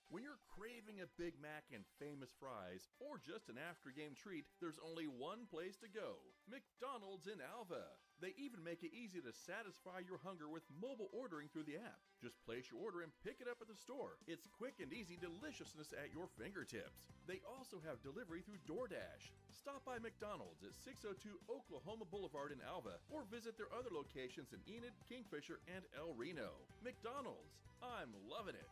When you're craving a Big Mac and famous fries, or just an after-game treat, there's only one place to go: McDonald's in Alva. They even make it easy to satisfy your hunger with mobile ordering through the app. Just place your order and pick it up at the store. It's quick and easy deliciousness at your fingertips. They also have delivery through DoorDash. Stop by McDonald's at 602 Oklahoma Boulevard in Alva, or visit their other locations in Enid, Kingfisher, and El Reno. McDonald's, I'm loving it.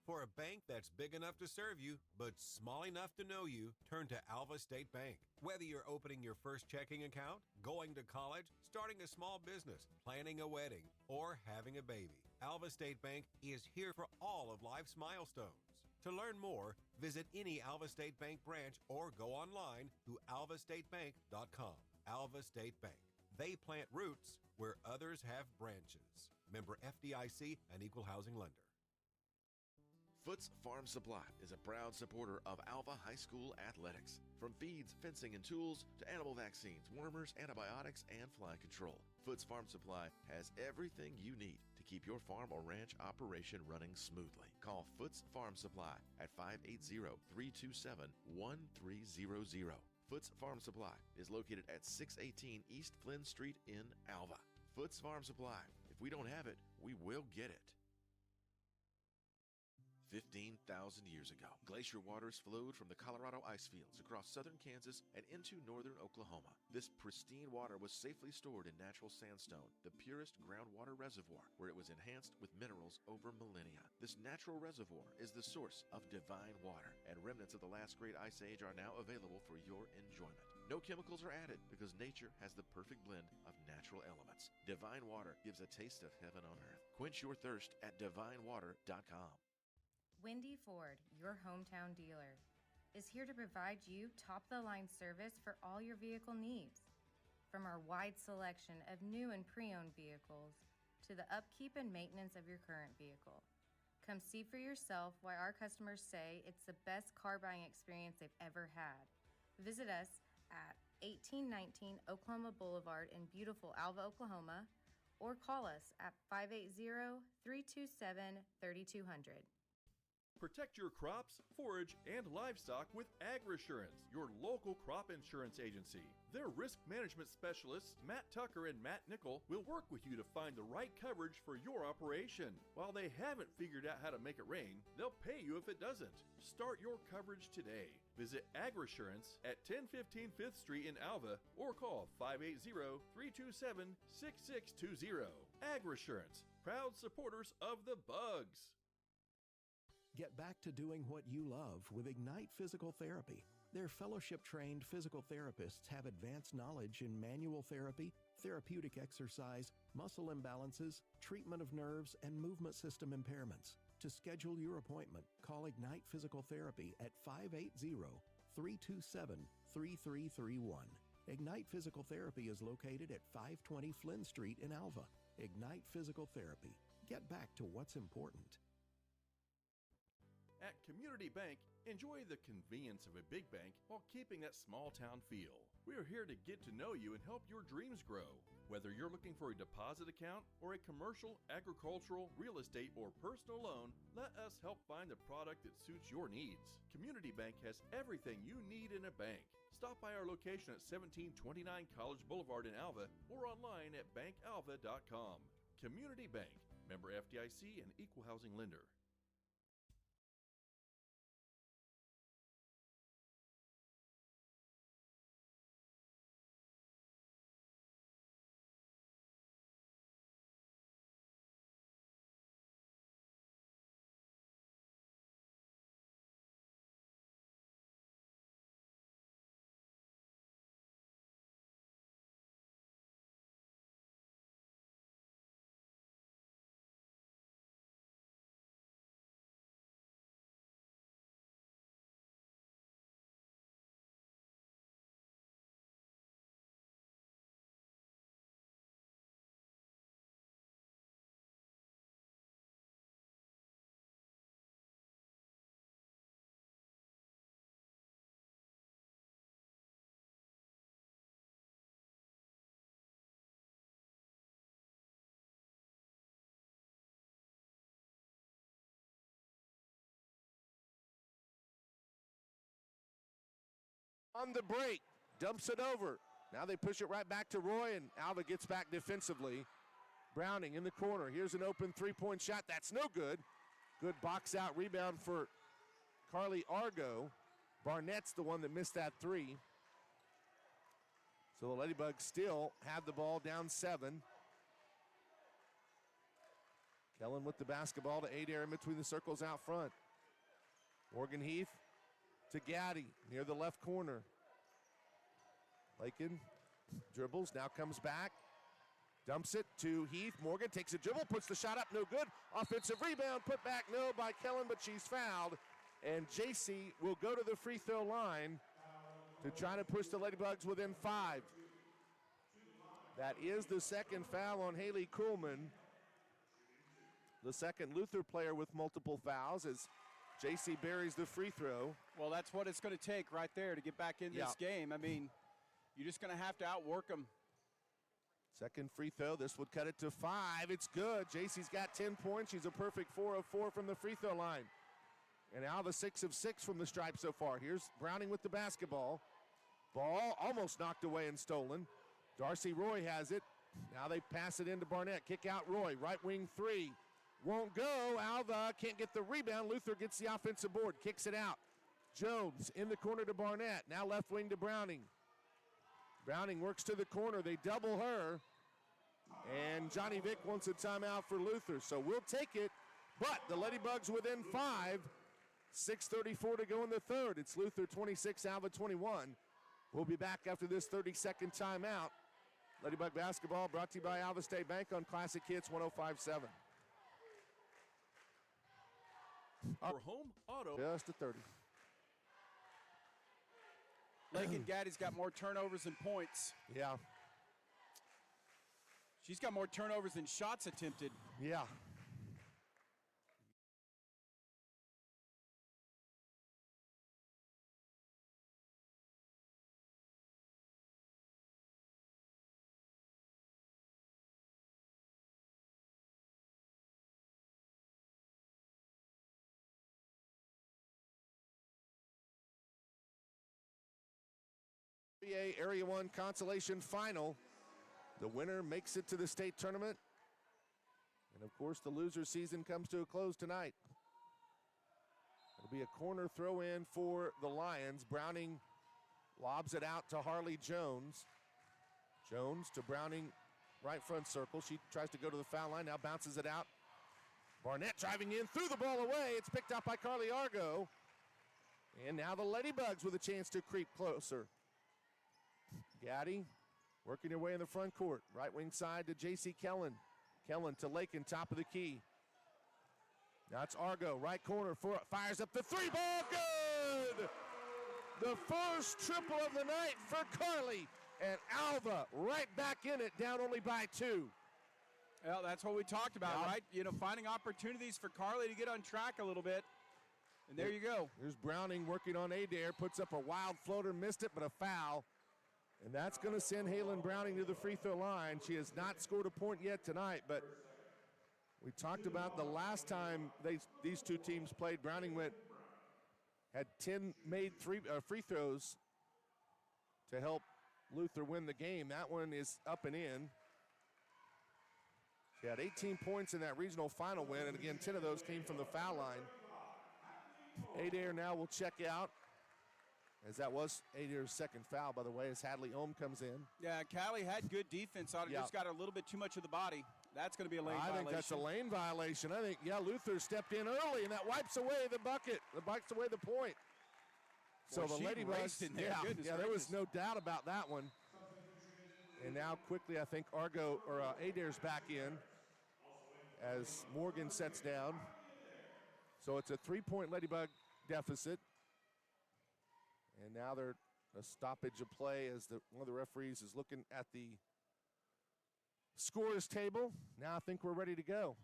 For a bank that's big enough to serve you, but small enough to know you, turn to Alva State Bank. Whether you're opening your first checking account, going to college, starting a small business, planning a wedding, or having a baby, Alva State Bank is here for all of life's milestones. To learn more, visit any Alva State Bank branch or go online to alvastatebank.com. Alva State Bank. They plant roots where others have branches. Member FDIC, an equal housing lender. Foots Farm Supply is a proud supporter of Alva High School athletics. From feeds, fencing, and tools to animal vaccines, wormers, antibiotics, and fly control, Foots Farm Supply has everything you need to keep your farm or ranch operation running smoothly. Call Foots Farm Supply at 580-327-1300. Foots Farm Supply is located at 618 East Flynn Street in Alva. Foots Farm Supply. If we don't have it, we will get it. 15,000 years ago, glacier waters flowed from the Colorado ice fields across southern Kansas and into northern Oklahoma. This pristine water was safely stored in natural sandstone, the purest groundwater reservoir, where it was enhanced with minerals over millennia. This natural reservoir is the source of divine water, and remnants of the last great ice age are now available for your enjoyment. No chemicals are added because nature has the perfect blend of natural elements. Divine water gives a taste of heaven on earth. Quench your thirst at divinewater.com. Wendy Ford, your hometown dealer, is here to provide you top-of-the-line service for all your vehicle needs. From our wide selection of new and pre-owned vehicles to the upkeep and maintenance of your current vehicle. Come see for yourself why our customers say it's the best car buying experience they've ever had. Visit us at 1819 Oklahoma Boulevard in beautiful Alva, Oklahoma, or call us at 580-327-3200. Protect your crops, forage, and livestock with AgriSurance, your local crop insurance agency. Their risk management specialists, Matt Tucker and Matt Nickel, will work with you to find the right coverage for your operation. While they haven't figured out how to make it rain, they'll pay you if it doesn't. Start your coverage today. Visit AgriSurance at 1015 5th Street in Alva or call 580-327-6620. AgriSurance, proud supporters of the bugs. Get back to doing what you love with Ignite Physical Therapy. Their fellowship-trained physical therapists have advanced knowledge in manual therapy, therapeutic exercise, muscle imbalances, treatment of nerves, and movement system impairments. To schedule your appointment, call Ignite Physical Therapy at 580-327-3331. Ignite Physical Therapy is located at 520 Flynn Street in Alva. Ignite Physical Therapy. Get back to what's important. At Community Bank, enjoy the convenience of a big bank while keeping that small town feel. We are here to get to know you and help your dreams grow. Whether you're looking for a deposit account or a commercial, agricultural, real estate, or personal loan, let us help find the product that suits your needs. Community Bank has everything you need in a bank. Stop by our location at 1729 College Boulevard in Alva or online at bankalva.com. Community Bank, member FDIC and equal housing lender. On the break, dumps it over. Now they push it right back to Roy, and Alva gets back defensively. Browning in the corner. Here's an open three-point shot. That's no good. Good box-out rebound for Carly Argo. Barnett's the one that missed that three. So the Ladybugs still have the ball down 7. Kellen with the basketball to Adair in between the circles out front. Morgan Heath to Gaddy near the left corner. Lakin dribbles, now comes back. Dumps it to Heath. Morgan takes a dribble, puts the shot up, no good. Offensive rebound, put back, no, by Kellen, but she's fouled. And JC will go to the free throw line to try to push the Ladybugs within 5. That is the second foul on Haley Kuhlman. The second Luther player with multiple fouls as JC buries the free throw. Well, that's what it's going to take right there to get back in this game. I mean, you're just going to have to outwork them. Second free throw. This would cut it to 5. It's good. JC's got 10 points. She's a perfect 4 of 4 from the free throw line. And Alva 6 of 6 from the stripe so far. Here's Browning with the basketball. Ball almost knocked away and stolen. Darcy Roy has it. Now they pass it into Barnett. Kick out Roy. Right wing 3. Won't go. Alva can't get the rebound. Luther gets the offensive board. Kicks it out. Jones in the corner to Barnett. Now left wing to Browning. Browning works to the corner. They double her. And Johnny Vick wants a timeout for Luther. So we'll take it. But the Ladybugs within 5. 6:34 to go in the third. It's Luther 26, Alva 21. We'll be back after this 30-second timeout. Ladybug basketball brought to you by Alva State Bank on Classic Hits 105.7. For home auto. Just a 30. Lakin Gaddy's got more turnovers than points. Yeah. She's got more turnovers than shots attempted. Yeah. Area 1 consolation final. The winner makes it to the state tournament. And of course, the loser season comes to a close tonight. It'll be a corner throw in for the Lions. Browning lobs it out to Harley Jones. Jones to Browning, right front circle. She tries to go to the foul line, now bounces it out. Barnett driving in, threw the ball away. It's picked up by Carly Argo. And now the Ladybugs with a chance to creep closer. Gaddy working her way in the front court. Right wing side to J.C. Kellen. Kellen to Lakin, top of the key. Now it's Argo, right corner, fires up the 3 ball, good! The first triple of the night for Carly. And Alva right back in it, down only by 2. Well, that's what we talked about, right? You know, finding opportunities for Carly to get on track a little bit. And there you go. Here's Browning working on Adair, puts up a wild floater, missed it, but a foul. And that's going to send Halen Browning to the free throw line. She has not scored a point yet tonight, but we talked about the last time these two teams played. Browning had 10 made free throws to help Luther win the game. That one is up and in. She had 18 points in that regional final win, and again, 10 of those came from the foul line. Adair now will check out, as that was Adair's second foul, by the way, as Hadley Ohm comes in. Yeah, Callie had good defense on it. Just got a little bit too much of the body. That's going to be a lane violation. I think that's a lane violation. I think, Luther stepped in early, and that wipes away the bucket. That wipes away the point. So the Ladybugs, there was no doubt about that one. And now quickly, I think Adair's back in as Morgan sets down. So it's a 3-point Ladybug deficit. And now they're a stoppage of play as one of the referees is looking at the scorer's table. Now I think we're ready to go.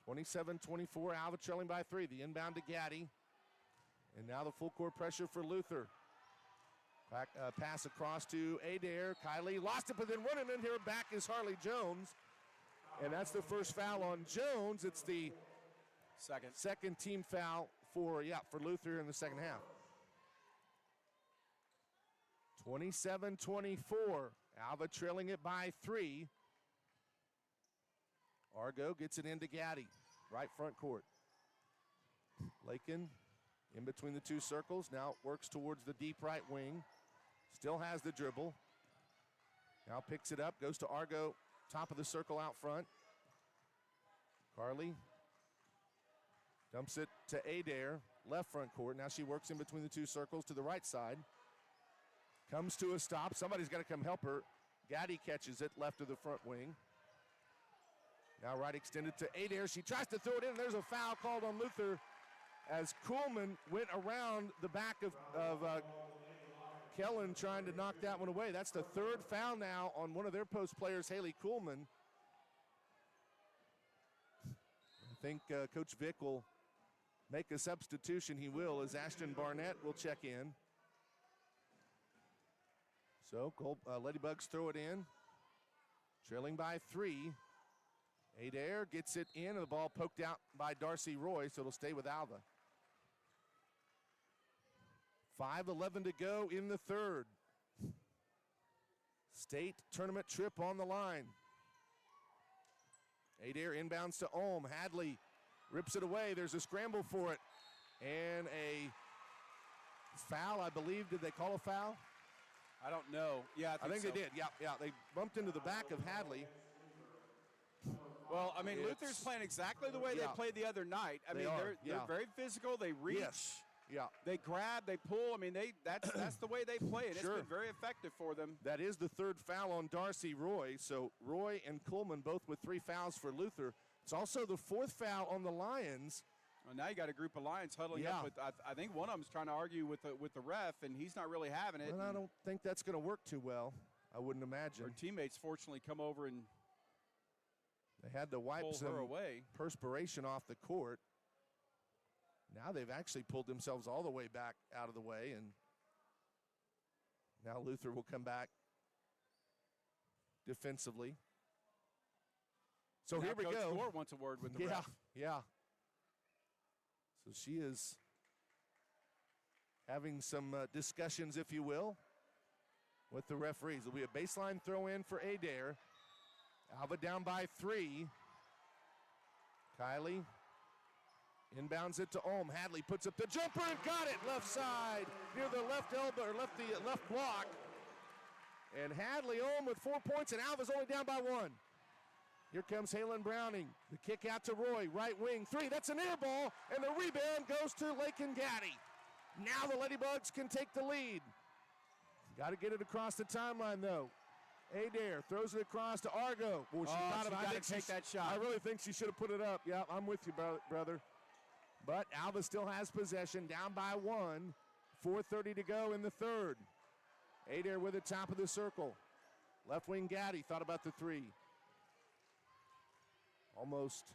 27-24, Alva trailing by 3. The inbound to Gaddy. And now the full court pressure for Luther. Pass across to Adair. Kylie lost it, but then running in here back is Harley Jones. And that's the first foul on Jones. It's the second team foul for Luther in the second half. 27-24. Alva trailing it by 3. Argo gets it into Gaddy. Right front court. Lakin in between the two circles. Now works towards the deep right wing. Still has the dribble. Now picks it up. Goes to Argo. Top of the circle out front. Carly dumps it to Adair. Left front court. Now she works in between the two circles to the right side. Comes to a stop. Somebody's got to come help her. Gaddy catches it left of the front wing. Now right extended to Adair. She tries to throw it in. There's a foul called on Luther as Kuhlman went around the back of Kellen trying to knock that one away. That's the third foul now on one of their post players, Haley Kuhlman. I think Coach Vick will make a substitution. He will, as Ashton Barnett will check in. So Ladybugs throw it in. Trailing by 3. Adair gets it in, and the ball poked out by Darcy Roy, so it'll stay with Alva. 5:11 to go in the third. State tournament trip on the line. Adair inbounds to Ohm. Hadley rips it away. There's a scramble for it. And a foul, I believe. Did they call a foul? I don't know. Yeah, I think they did. Yeah. They bumped into the back of Hadley. Well, I mean, Luther's playing exactly the way they played the other night. I mean, they're very physical. They reach. Yes. Yeah. They grab, they pull. I mean, that's the way they play it. It's been very effective for them. That is the third foul on Darcy Roy. So Roy and Kuhlman both with 3 fouls for Luther. It's also the 4th foul on the Lions. Well, now you got a group of Lions huddling up with. I think one of them's trying to argue with the ref, and he's not really having it. Well, I don't think that's going to work too well. I wouldn't imagine. Her teammates fortunately come over and they had to wipe pull some her away. Perspiration off the court. Now they've actually pulled themselves all the way back out of the way, and now Luther will come back defensively. So now here we Coach go. Gore wants a word with the ref. Yeah. So she is having some discussions, if you will, with the referees. It'll be a baseline throw in for Adair. Alva down by 3. Kylie inbounds it to Ohm. Hadley puts up the jumper and got it left side near the left elbow or left block. And Hadley Ohm with 4 points, and Alva's only down by 1. Here comes Halen Browning. The kick out to Roy, right wing 3. That's an air ball, and the rebound goes to Lakin Gaddy. Now the Ladybugs can take the lead. Got to get it across the timeline, though. Adair throws it across to Argo. Well, she got to take that shot. I really think she should have put it up. Yeah, I'm with you, brother. But Alva still has possession, down by 1. 4:30 to go in the third. Adair with the top of the circle. Left wing Gaddy thought about the 3. Almost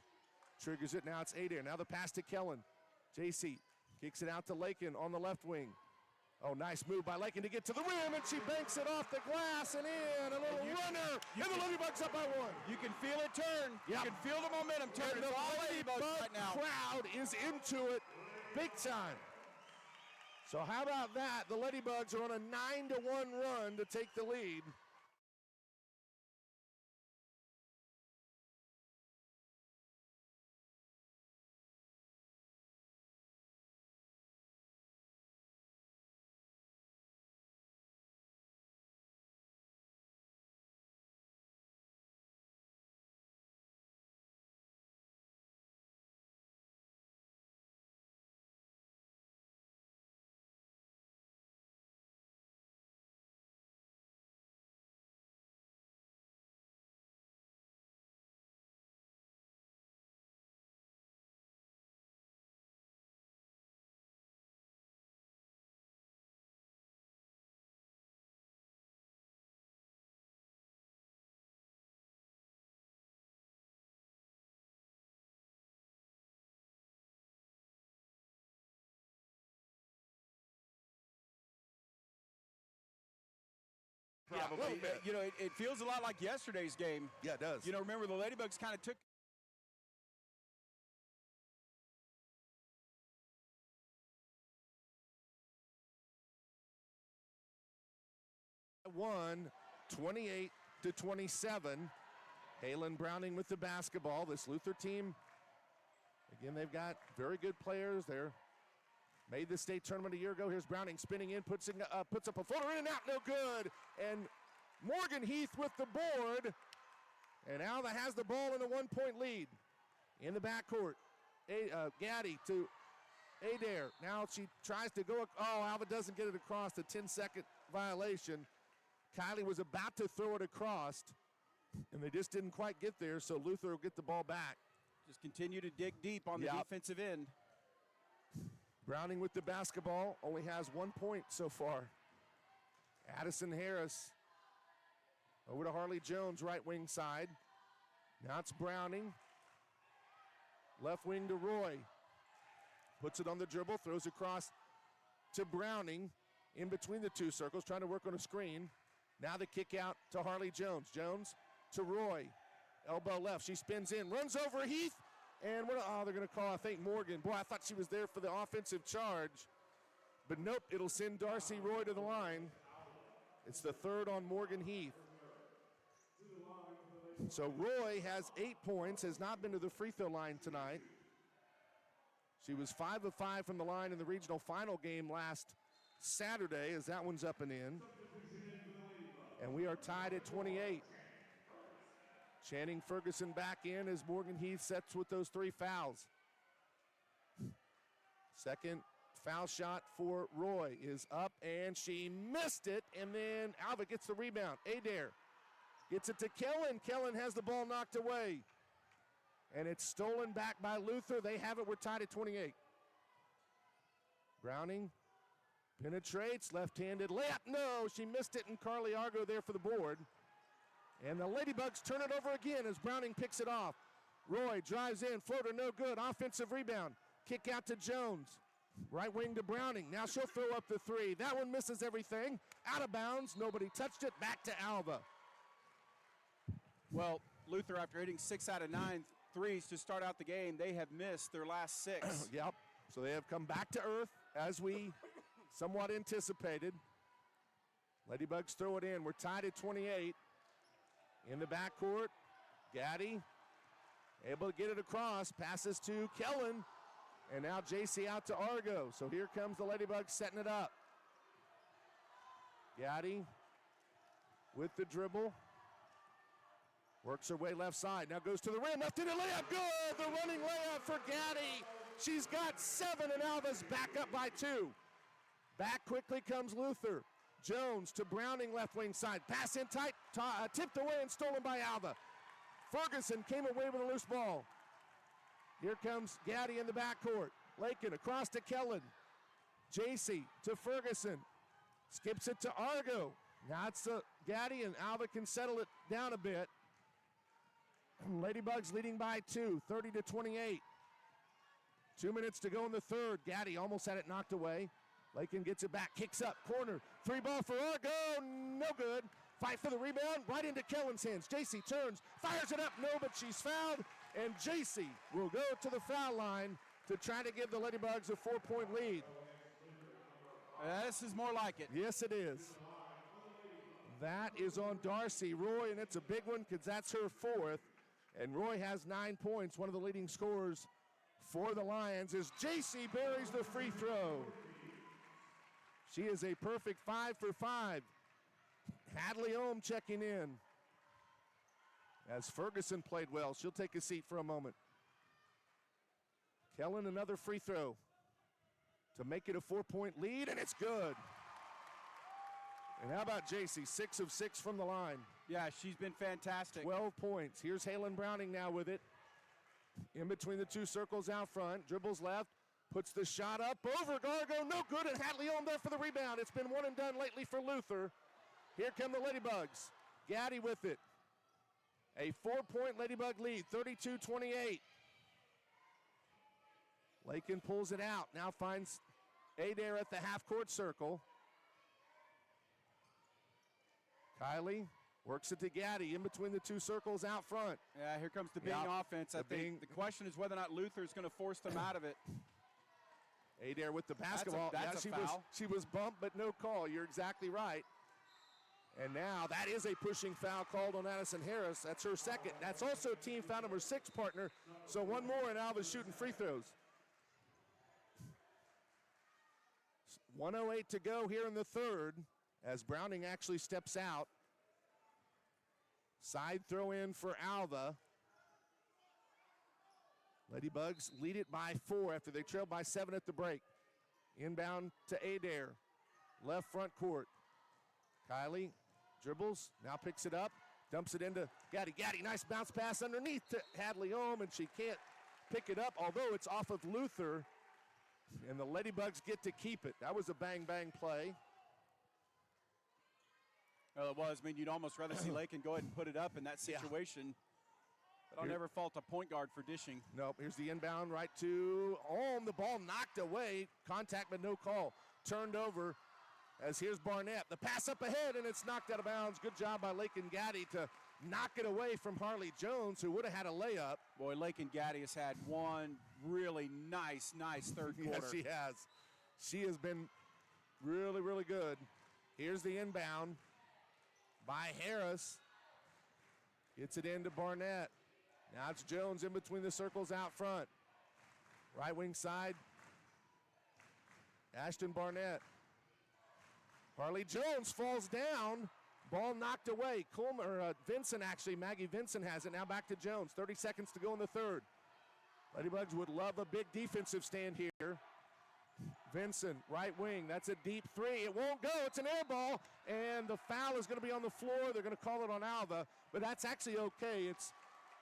triggers it. Now it's Adair. Now the pass to Kellen. JC kicks it out to Lakin on the left wing. Oh, nice move by Lakin to get to the rim, and she banks it off the glass and in. A little runner, and the Ladybugs up by one. You can feel it turn. Yep. You can feel the momentum turn. And the It's all Ladybugs Ladybug right now. crowd is into it big time. So how about that? The Ladybugs are on a 9-1 run to take the lead. Probably. You know, it feels a lot like yesterday's game. Yeah, it does. You know, remember the Ladybugs kind of took won 28-27. Halen Browning with the basketball. This Luther team, again, they've got very good players. They're made the state tournament a year ago. Here's Browning spinning in, puts up a floater in and out, no good. And Morgan Heath with the board. And Alva has the ball in a 1-point lead. In the backcourt, Gaddy to Adair. Now she tries to go. Oh, Alva doesn't get it across. The 10-second violation. Kylie was about to throw it across, and they just didn't quite get there, so Luther will get the ball back. Just continue to dig deep on the defensive end. Browning with the basketball, only has 1 point so far. Addison Harris over to Harley Jones, right wing side. Now it's Browning. Left wing to Roy. Puts it on the dribble, throws across to Browning in between the two circles, trying to work on a screen. Now the kick out to Harley Jones. Jones to Roy. Elbow left. She spins in, runs over Heath. And they're going to call, I think, Morgan. Boy, I thought she was there for the offensive charge. But nope, it'll send Darcy Roy to the line. It's the third on Morgan Heath. So Roy has 8 points, has not been to the free throw line tonight. She was 5 of 5 from the line in the regional final game last Saturday, as that one's up and in. And we are tied at 28. Channing Ferguson back in as Morgan Heath sets with those 3 fouls. Second foul shot for Roy is up, and she missed it, and then Alva gets the rebound. Adair gets it to Kellen. Kellen has the ball knocked away. And it's stolen back by Luther. They have it. We're tied at 28. Browning penetrates, left-handed layup. No, she missed it, and Carly Argo there for the board. And the Ladybugs turn it over again as Browning picks it off. Roy drives in, floater no good, offensive rebound. Kick out to Jones. Right wing to Browning. Now she'll throw up the 3. That one misses everything. Out of bounds, nobody touched it. Back to Alva. Well, Luther, after hitting 6 out of 9 threes to start out the game, they have missed their last 6. Yep, so they have come back to earth as we somewhat anticipated. Ladybugs throw it in. We're tied at 28. In the backcourt, Gaddy able to get it across, passes to Kellen, and now JC out to Argo. So here comes the Ladybugs setting it up. Gaddy with the dribble. Works her way left side, now goes to the rim, left-handed layup, good! The running layup for Gaddy. She's got 7, and Alva's back up by 2. Back quickly comes Luther. Jones to Browning, left wing side. Pass in tight, tipped away and stolen by Alva. Ferguson came away with a loose ball. Here comes Gaddy in the backcourt. Lakin across to Kellen. JC to Ferguson. Skips it to Argo. Now it's Gaddy, and Alva can settle it down a bit. Ladybugs leading by 2, 30-28. 2 minutes to go in the third. Gaddy almost had it knocked away. Lakin gets it back, kicks up, corner, 3-ball for Argo, no good. Fight for the rebound, right into Kellen's hands. JC turns, fires it up, no, but she's fouled, and JC will go to the foul line to try to give the Ladybugs a 4-point lead. This is more like it. Yes, it is. That is on Darcy Roy, and it's a big one because that's her 4th. And Roy has 9 points, one of the leading scorers for the Lions as JC buries the free throw. She is a perfect 5 for 5. Hadley Ohm checking in. As Ferguson played well, she'll take a seat for a moment. Kellen, another free throw to make it a 4-point lead, and it's good. And how about JC, 6 of 6 from the line. Yeah, she's been fantastic. 12 points. Here's Halen Browning now with it. In between the two circles out front, dribbles left, puts the shot up, over Gargo, no good, and Hadley Ohm there for the rebound. It's been one and done lately for Luther. Here come the Ladybugs. Gaddy with it. A 4-point Ladybug lead, 32-28. Lakin pulls it out, now finds Adair at the half-court circle. Kylie works it to Gaddy in between the two circles out front. Yeah, here comes the Bing offense. I think the question is whether or not Luther is going to force them out of it. Adair with the basketball. That's a foul. She was bumped, but no call. You're exactly right. And now that is a pushing foul called on Addison Harris. That's her second. That's also team foul number 6, partner. So one more, and Alva's shooting free throws. 1:08 to go here in the third as Browning actually steps out. Side throw in for Alva. Ladybugs lead it by 4 after they trailed by 7 at the break. Inbound to Adair. Left front court. Kylie dribbles, now picks it up, dumps it into Gaddy. Gaddy, nice bounce pass underneath to Hadley Ohm, and she can't pick it up, although it's off of Luther. And the Ladybugs get to keep it. That was a bang-bang play. Well, it was. I mean, you'd almost rather see Lakin go ahead and put it up in that situation. But I'll never fault a point guard for dishing. Nope, here's the inbound right to Ohm. The ball knocked away. Contact, but no call. Turned over as here's Barnett. The pass up ahead, and it's knocked out of bounds. Good job by Lakin Gaddy to knock it away from Harley Jones, who would have had a layup. Boy, Lakin Gaddy has had one really nice third quarter. Yes, she has. She has been really, really good. Here's the inbound by Harris. Gets it into Barnett. Now it's Jones in between the circles out front. Right wing side. Ashton Barnett. Harley Jones falls down. Ball knocked away. Vincent actually, Maggie Vincent has it. Now back to Jones. 30 seconds to go in the third. Ladybugs would love a big defensive stand here. Vincent, right wing. That's a deep 3. It won't go. It's an air ball. And the foul is going to be on the floor. They're going to call it on Alva. But that's actually okay. It's,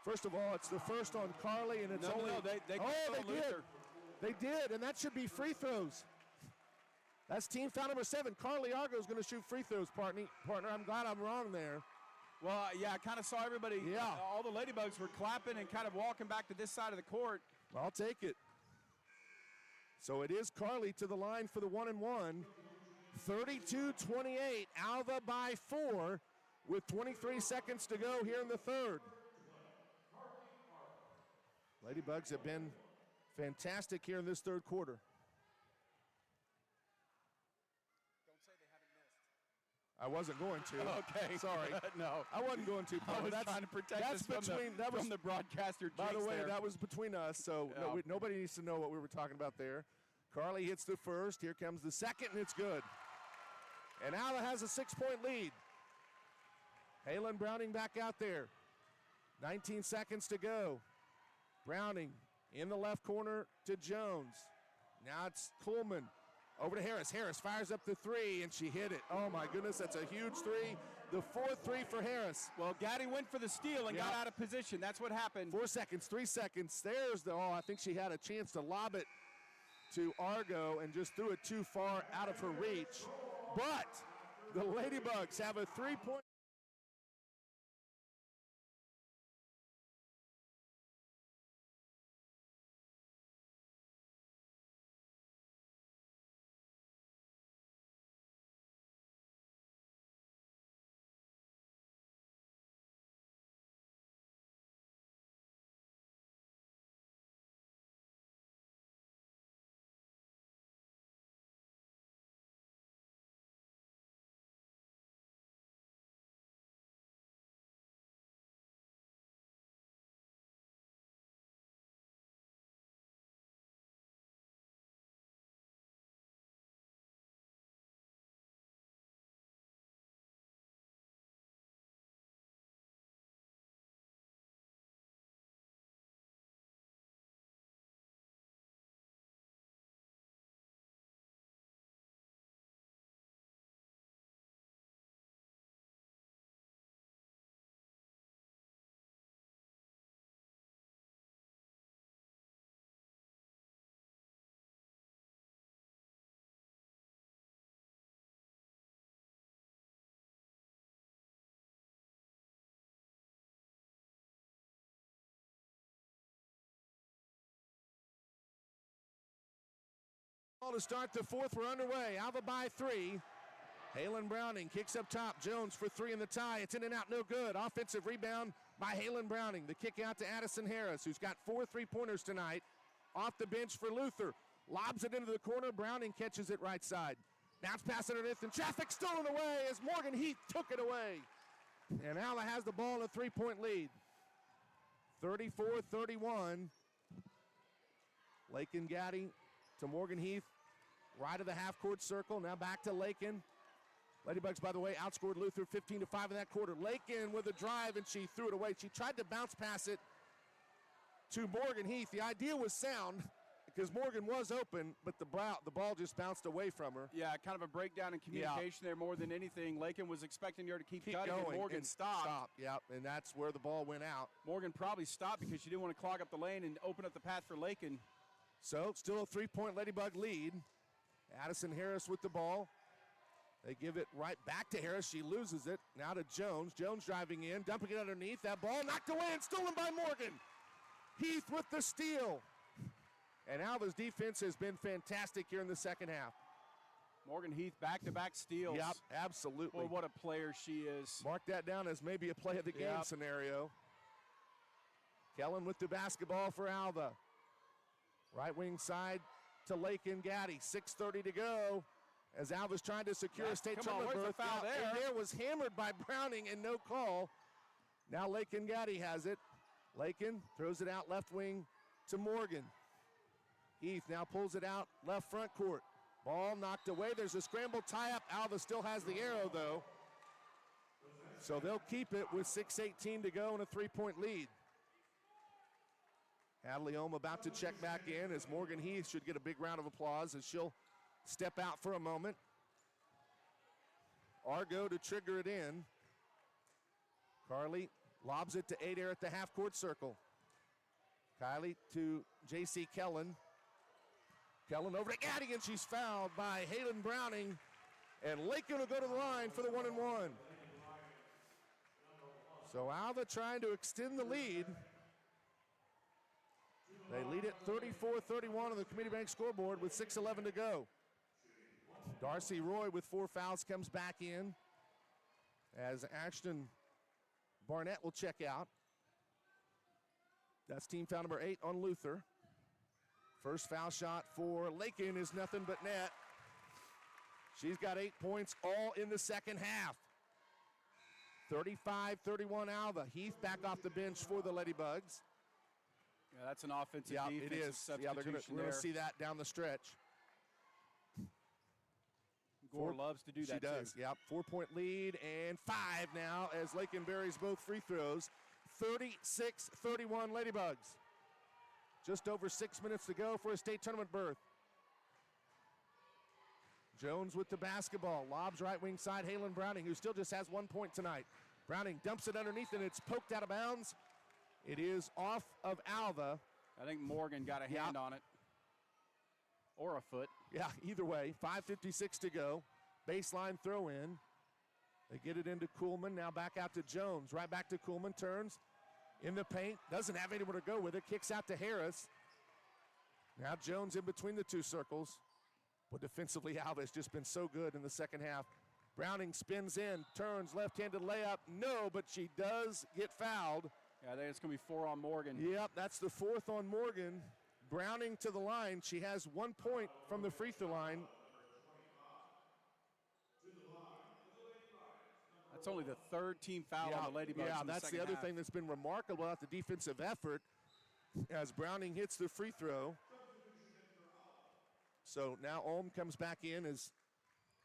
first of all, it's the first on Carly, and it's only. No, they did. They did, and that should be free throws. That's team foul number 7. Carly Argo is going to shoot free throws, partner. I'm glad I'm wrong there. Well, yeah, I kind of saw everybody. Yeah. All the Ladybugs were clapping and kind of walking back to this side of the court. I'll take it. So it is Carly to the line for the 1-and-1. 32-28, Alva by 4 with 23 seconds to go here in the third. Ladybugs have been fantastic here in this third quarter. I wasn't going to. Okay. Sorry. No. I wasn't going to. I was trying to protect us from the broadcaster. By the way, there. that was between us, so nobody needs to know what we were talking about there. Carly hits the first. Here comes the second, and it's good. And Alva has a 6-point lead. Halen Browning back out there. 19 seconds to go. Browning in the left corner to Jones. Now it's Kuhlman. Over to Harris. Harris fires up the 3, and she hit it. Oh, my goodness, that's a huge 3. The 4th 3 for Harris. Well, Gaddy went for the steal and got out of position. That's what happened. 4 seconds, 3 seconds. There's the, I think she had a chance to lob it to Argo and just threw it too far out of her reach. But the Ladybugs have a 3-point To start the fourth, we're underway. Alva by 3. Halen Browning kicks up top. Jones for 3 in the tie. It's in and out, no good. Offensive rebound by Halen Browning. The kick out to Addison Harris, who's got 4 3-pointers tonight. Off the bench for Luther. Lobs it into the corner. Browning catches it right side. Bounce pass underneath, and traffic stolen away as Morgan Heath took it away. And Alva has the ball in a 3-point lead. 34-31. Lakin Gaddy to Morgan Heath. Right of the half-court circle. Now back to Lakin. Ladybugs, by the way, outscored Luther 15-5 in that quarter. Lakin with a drive, and she threw it away. She tried to bounce pass it to Morgan Heath. The idea was sound because Morgan was open, but the ball just bounced away from her. Yeah, kind of a breakdown in communication there more than anything. Lakin was expecting her to keep cutting, and Morgan stopped. Yep, and that's where the ball went out. Morgan probably stopped because she didn't want to clog up the lane and open up the path for Lakin. So, still a 3-point Ladybug lead. Addison Harris with the ball. They give it right back to Harris. She loses it. Now to Jones. Jones driving in, dumping it underneath. That ball knocked away and stolen by Morgan. Heath with the steal. And Alva's defense has been fantastic here in the second half. Morgan Heath back-to-back steals. Yep, absolutely. Boy, what a player she is. Mark that down as maybe a play of the game scenario. Kellen with the basketball for Alva. Right wing side to Lakin Gaddy. 6:30 to go as Alva's trying to secure a state tournament berth. Foul there? And there was hammered by Browning and no call. Now Lakin Gaddy has it. Lakin throws it out left wing to Morgan. Heath now pulls it out left front court. Ball knocked away. There's a scramble tie-up. Alva still has the arrow, though. So they'll keep it with 6:18 to go and a 3-point lead. Hadley Ohm about to check back in as Morgan Heath should get a big round of applause as she'll step out for a moment. Argo to trigger it in. Carly lobs it to Adair at the half-court circle. Kylie to J.C. Kellen. Kellen over to Gaddy, and she's fouled by Halen Browning. And Lakin will go to the line for the 1-and-1. So Alva trying to extend the lead. They lead it 34-31 on the Community Bank scoreboard with 6:11 to go. Darcy Roy with 4 fouls comes back in as Ashton Barnett will check out. That's team foul number 8 on Luther. First foul shot for Lakin is nothing but net. She's got 8 points all in the second half. 35-31 Alva. Heath back off the bench for the Ladybugs. Yeah, that's an offensive defensive it is. Yeah, we're going to see that down the stretch. Gore loves to do that. She does. Too. Yep. 4-point lead and 5 now as Lakin buries both free throws. 36-31 Ladybugs. Just over 6 minutes to go for a state tournament berth. Jones with the basketball. Lobs right wing side. Halen Browning, who still just has 1 point tonight. Browning dumps it underneath, and it's poked out of bounds. It is off of Alva. I think Morgan got a hand on it. Or a foot. Yeah, either way. 5:56 to go. Baseline throw in. They get it into Kuhlman. Now back out to Jones. Right back to Kuhlman. Turns in the paint. Doesn't have anywhere to go with it. Kicks out to Harris. Now Jones in between the two circles. But defensively, Alva has just been so good in the second half. Browning spins in. Turns. Left-handed layup. No, but she does get fouled. Yeah, I think it's going to be 4 on Morgan. Yep, that's the 4th on Morgan. Browning to the line. She has 1 point from the free throw line. That's only the 3rd team foul on the Ladybugs. Yeah, in the that's the second other half. thing that's been remarkable about the defensive effort as Browning hits the free throw. So now Ohm comes back in as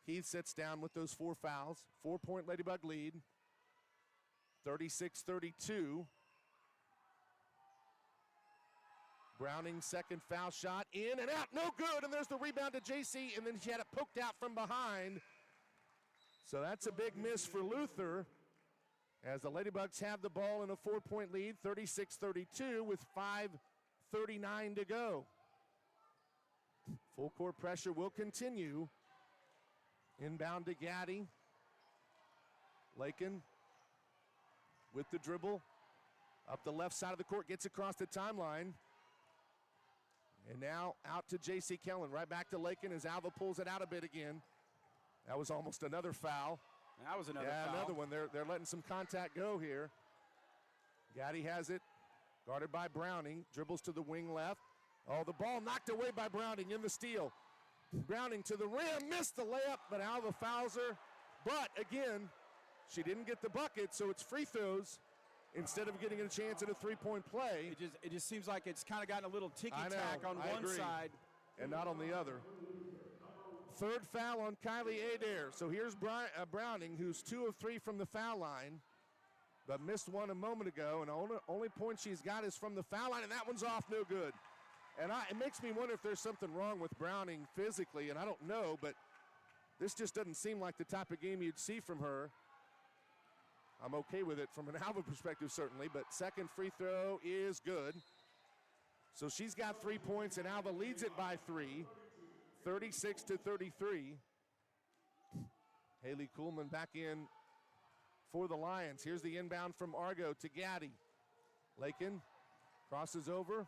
Heath sits down with those 4 fouls. 4-point Ladybug lead. 36-32. Browning second foul shot in and out, no good, and there's the rebound to JC, and then she had it poked out from behind. So that's a big miss for Luther as the Ladybugs have the ball in a 4-point lead, 36-32 with 5:39 to go. Full court pressure will continue. Inbound to Gaddy. Lakin with the dribble up the left side of the court, gets across the timeline. And now out to J.C. Kellen, right back to Lakin as Alva pulls it out a bit again. That was almost another foul. That was another foul. Another one. They're letting some contact go here. Gaddy has it, guarded by Browning, dribbles to the wing left. Oh, the ball knocked away by Browning in the steal. Browning to the rim, missed the layup, but Alva fouls her. But again, she didn't get the bucket, so it's free throws instead of getting a chance at a three-point play. It just seems like it's kind of gotten a little ticky-tack on one side. And not on the other. Third foul on Kylie Adair. So here's Browning, who's 2 of 3 from the foul line, but missed one a moment ago, and the only point she's got is from the foul line, and that one's off, no good. And it makes me wonder if there's something wrong with Browning physically, and I don't know, but this just doesn't seem like the type of game you'd see from her. I'm okay with it from an Alva perspective, certainly, but second free throw is good. So she's got 3 points, and Alva leads it by 3, 36-33. Haley Kuhlman back in for the Lions. Here's the inbound from Argo to Gaddy. Lakin crosses over,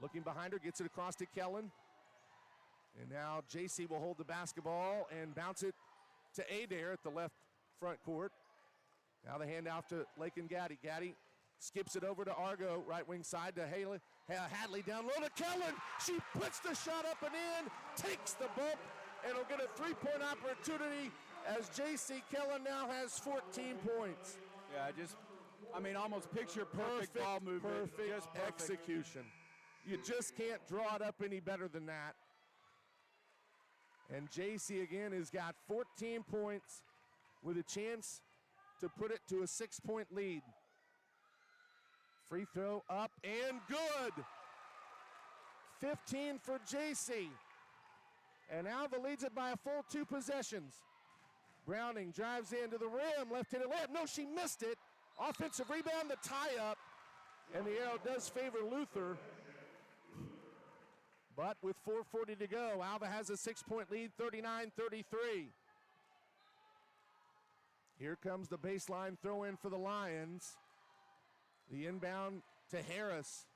looking behind her, gets it across to Kellen. And now JC will hold the basketball and bounce it to Adair at the left front court. Now the handoff to Lakin Gaddy. Gaddy skips it over to Argo, right wing side to Hadley down low to Kellen. She puts the shot up and in, takes the bump, and will get a three-point opportunity as J.C. Kellen now has 14 points. Yeah, almost picture perfect ball movement. Perfect execution. You just can't draw it up any better than that. And J.C. again has got 14 points with a chance to put it to a 6-point lead. Free throw up and good. 15 for JC. And Alva leads it by a full 2 possessions. Browning drives into the rim, left-handed layup. No, she missed it. Offensive rebound, the tie-up. And the arrow does favor Luther. But with 4:40 to go, Alva has a 6-point lead, 39-33. Here comes the baseline throw-in for the Lions. The inbound to Harris.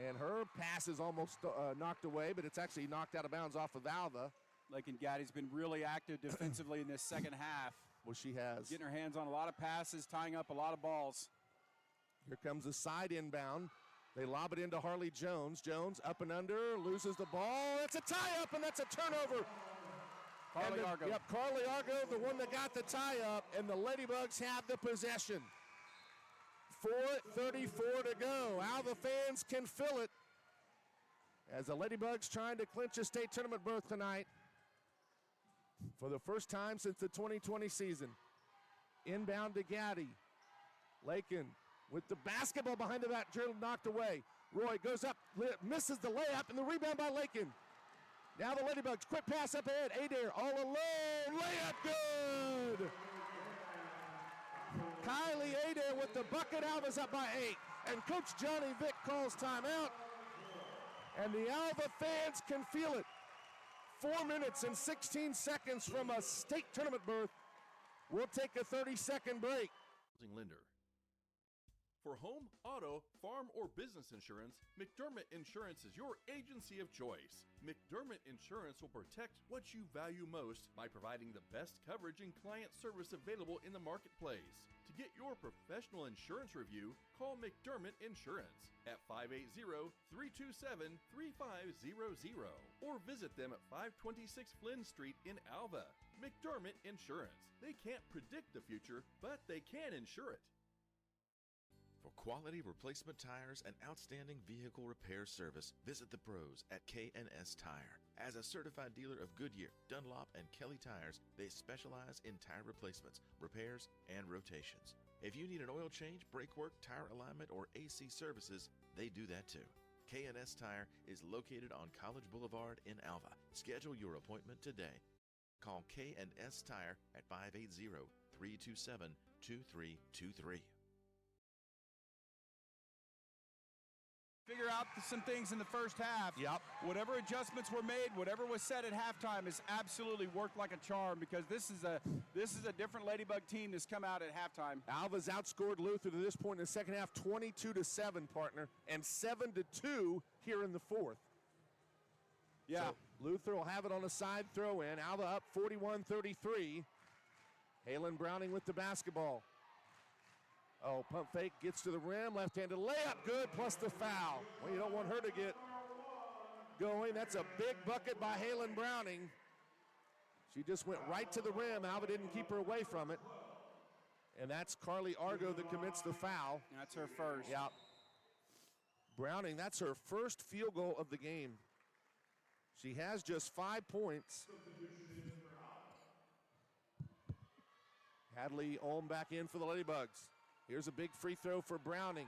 And her pass is almost knocked away, but it's actually knocked out of bounds off of Alva. Lakin Gaddy's been really active defensively in this second half. Well, she has. Getting her hands on a lot of passes, tying up a lot of balls. Here comes a side inbound. They lob it into Harley Jones. Jones up and under, loses the ball. It's a tie-up, and that's a turnover. Carly Argo. Yep, Carly Argo, the one that got the tie-up, and the Ladybugs have the possession. 4:34 to go. Alva fans can feel it as the Ladybugs trying to clinch a state tournament berth tonight for the first time since the 2020 season. Inbound to Gaddy. Lakin with the basketball behind the back, drilled, knocked away. Roy goes up, misses the layup, and the rebound by Lakin. Now the Ladybugs, quick pass up ahead. Adair all alone, layup good. Kylie Adair with the bucket. Alva's up by 8. And Coach Johnny Vick calls timeout. And the Alva fans can feel it. 4 minutes and 16 seconds from a state tournament berth. We'll take a 30-second break. Linder. For home, auto, farm, or business insurance, McDermott Insurance is your agency of choice. McDermott Insurance will protect what you value most by providing the best coverage and client service available in the marketplace. To get your professional insurance review, call McDermott Insurance at 580-327-3500 or visit them at 526 Flynn Street in Alva. McDermott Insurance. They can't predict the future, but they can insure it. For quality replacement tires and outstanding vehicle repair service, visit the pros at K&S Tire. As a certified dealer of Goodyear, Dunlop, and Kelly tires, they specialize in tire replacements, repairs, and rotations. If you need an oil change, brake work, tire alignment, or AC services, they do that too. K&S Tire is located on College Boulevard in Alva. Schedule your appointment today. Call K&S Tire at 580-327-2323. Figure out some things in the first half. Yep. Whatever adjustments were made, whatever was said at halftime has absolutely worked like a charm because this is a different Ladybug team that's come out at halftime. Alva's outscored Luther to this point in the second half 22-7, partner, and 7-2 here in the fourth. Yeah. So Luther will have it on a side throw in. Alva up 41-33. Halen Browning with the basketball. Oh, pump fake, gets to the rim, left-handed layup, good, plus the foul. Well, you don't want her to get going. That's a big bucket by Halen Browning. She just went right to the rim. Alva didn't keep her away from it. And that's Carly Argo that commits the foul. That's her first. Yeah. Browning, that's her first field goal of the game. She has just 5 points. Hadley Olm back in for the Ladybugs. Here's a big free throw for Browning.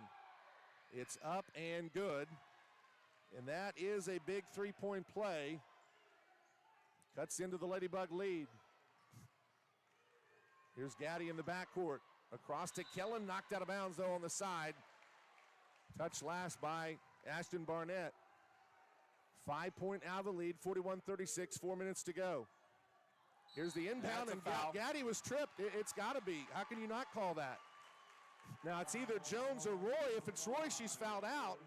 It's up and good. And that is a big three-point play. Cuts into the Ladybug lead. Here's Gaddy in the backcourt. Across to Kellen, knocked out of bounds though on the side. Touched last by Ashton Barnett. 5-point Alva lead, 41-36, 4 minutes to go. Here's the inbound, and Gaddy was tripped. It's got to be. How can you not call that? Now, it's either Jones or Roy. If it's Roy, she's fouled out.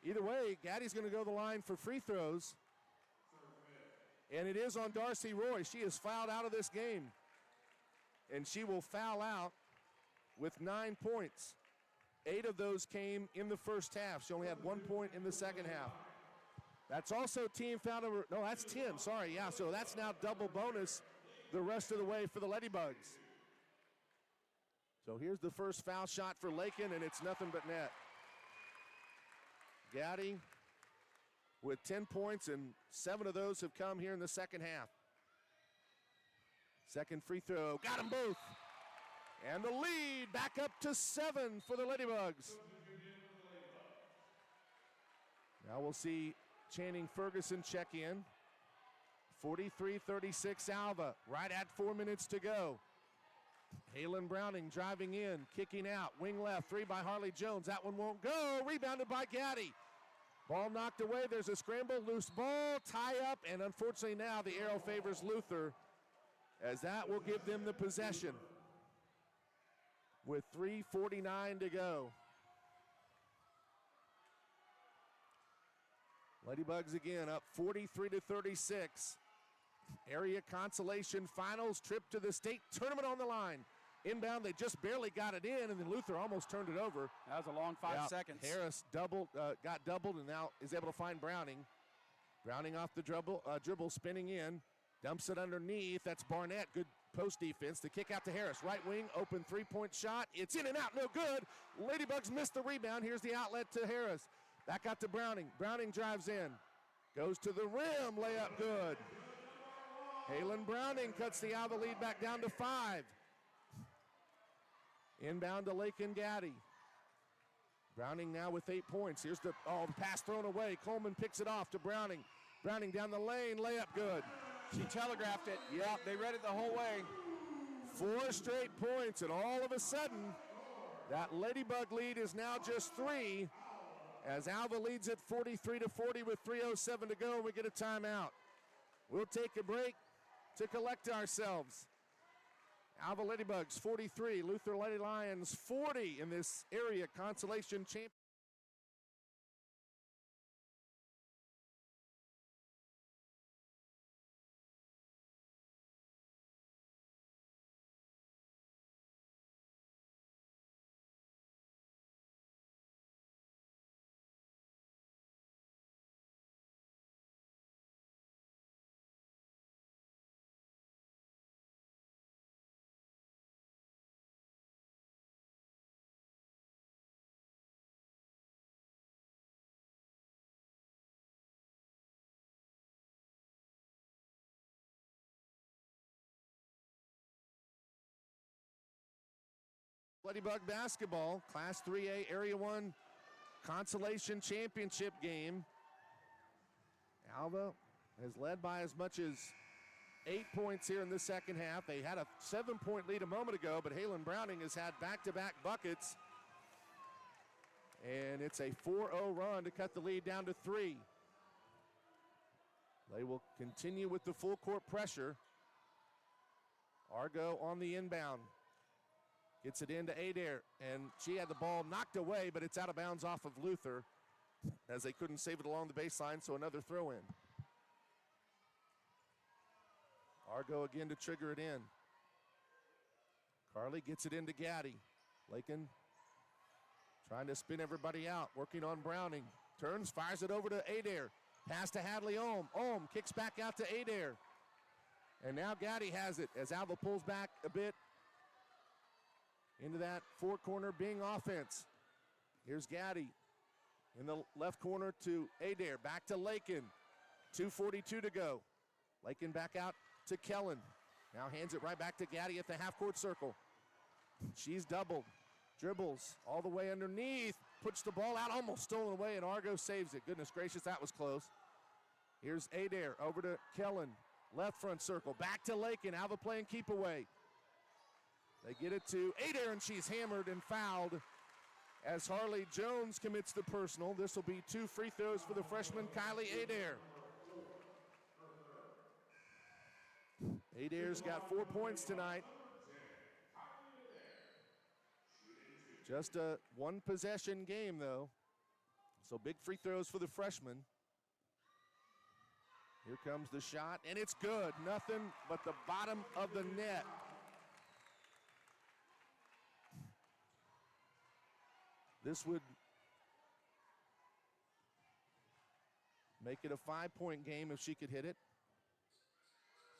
Either way, Gaddy's going to go to the line for free throws. And it is on Darcy Roy. She is fouled out of this game. And she will foul out with 9 points. 8 of those came in the first half. She only had 1 point in the second half. That's also team foul number, no, that's Tim, sorry, yeah, so that's now double bonus the rest of the way for the Ladybugs. So here's the first foul shot for Lakin, and it's nothing but net. Gaddy with 10 points, and 7 of those have come here in the second half. Second free throw, got them both. And the lead back up to 7 for the Ladybugs. Now we'll see Channing Ferguson check in. 43-36 Alva, right at 4 minutes to go. Halen Browning driving in, kicking out, wing left, 3 by Harley Jones. That one won't go, rebounded by Gaddy. Ball knocked away, there's a scramble, loose ball, tie up, and unfortunately now the arrow favors Luther, as that will give them the possession with 3:49 to go. Ladybugs again up 43-36. Area consolation finals, trip to the state tournament on the line. Inbound, they just barely got it in, and then Luther almost turned it over. That was a long 5 seconds. Harris got doubled and now is able to find Browning. Browning off the dribble, spinning in, dumps it underneath. That's Barnett, good post defense. The kick out to Harris, right wing, open three-point shot. It's in and out, no good. Ladybugs missed the rebound. Here's the outlet to Harris. Back out to Browning. Browning drives in, goes to the rim, layup good. Halen Browning cuts the Alva lead back down to 5. Inbound to Lakin Gaddy. Browning now with 8 points. Here's the pass thrown away. Coleman picks it off to Browning. Browning down the lane, layup good. She telegraphed it. Yep, they read it the whole way. 4 straight points, and all of a sudden, that Ladybug lead is now just 3, as Alva leads at 43-40 with 3:07 to go, and we get a timeout. We'll take a break to collect ourselves. Alva Ladybugs 43, Luther Lady Lions 40 in this area consolation championship. Ladybug basketball, Class 3A Area 1 Consolation Championship game. Alva has led by as much as 8 points here in the second half. They had a 7-point lead a moment ago, but Halen Browning has had back-to-back buckets. And it's a 4-0 run to cut the lead down to 3. They will continue with the full court pressure. Argo on the inbound. Gets it into Adair, and she had the ball knocked away, but it's out of bounds off of Luther. as they couldn't save it along the baseline, so another throw in. Argo again to trigger it in. Carly gets it into Gaddy. Lakin trying to spin everybody out, working on Browning. Turns, fires it over to Adair. Pass to Hadley Ohm. Ohm kicks back out to Adair. And now Gaddy has it as Alva pulls back a bit into that four-corner Bing offense. Here's Gaddy in the left corner to Adair. Back to Lakin. 2:42 to go. Lakin back out to Kellen. Now hands it right back to Gaddy at the half-court circle. She's doubled. Dribbles all the way underneath. Puts the ball out, almost stolen away, and Argo saves it. Goodness gracious, that was close. Here's Adair over to Kellen. Left front circle. Back to Lakin. Alva playing keep away. They get it to Adair, and she's hammered and fouled as Harley Jones commits the personal. This will be 2 free throws for the freshman Kylie Adair. Adair's got 4 points tonight. Just a one-possession game, though. So big free throws for the freshman. Here comes the shot, and it's good. Nothing but the bottom of the net. This would make it a 5-point game if she could hit it.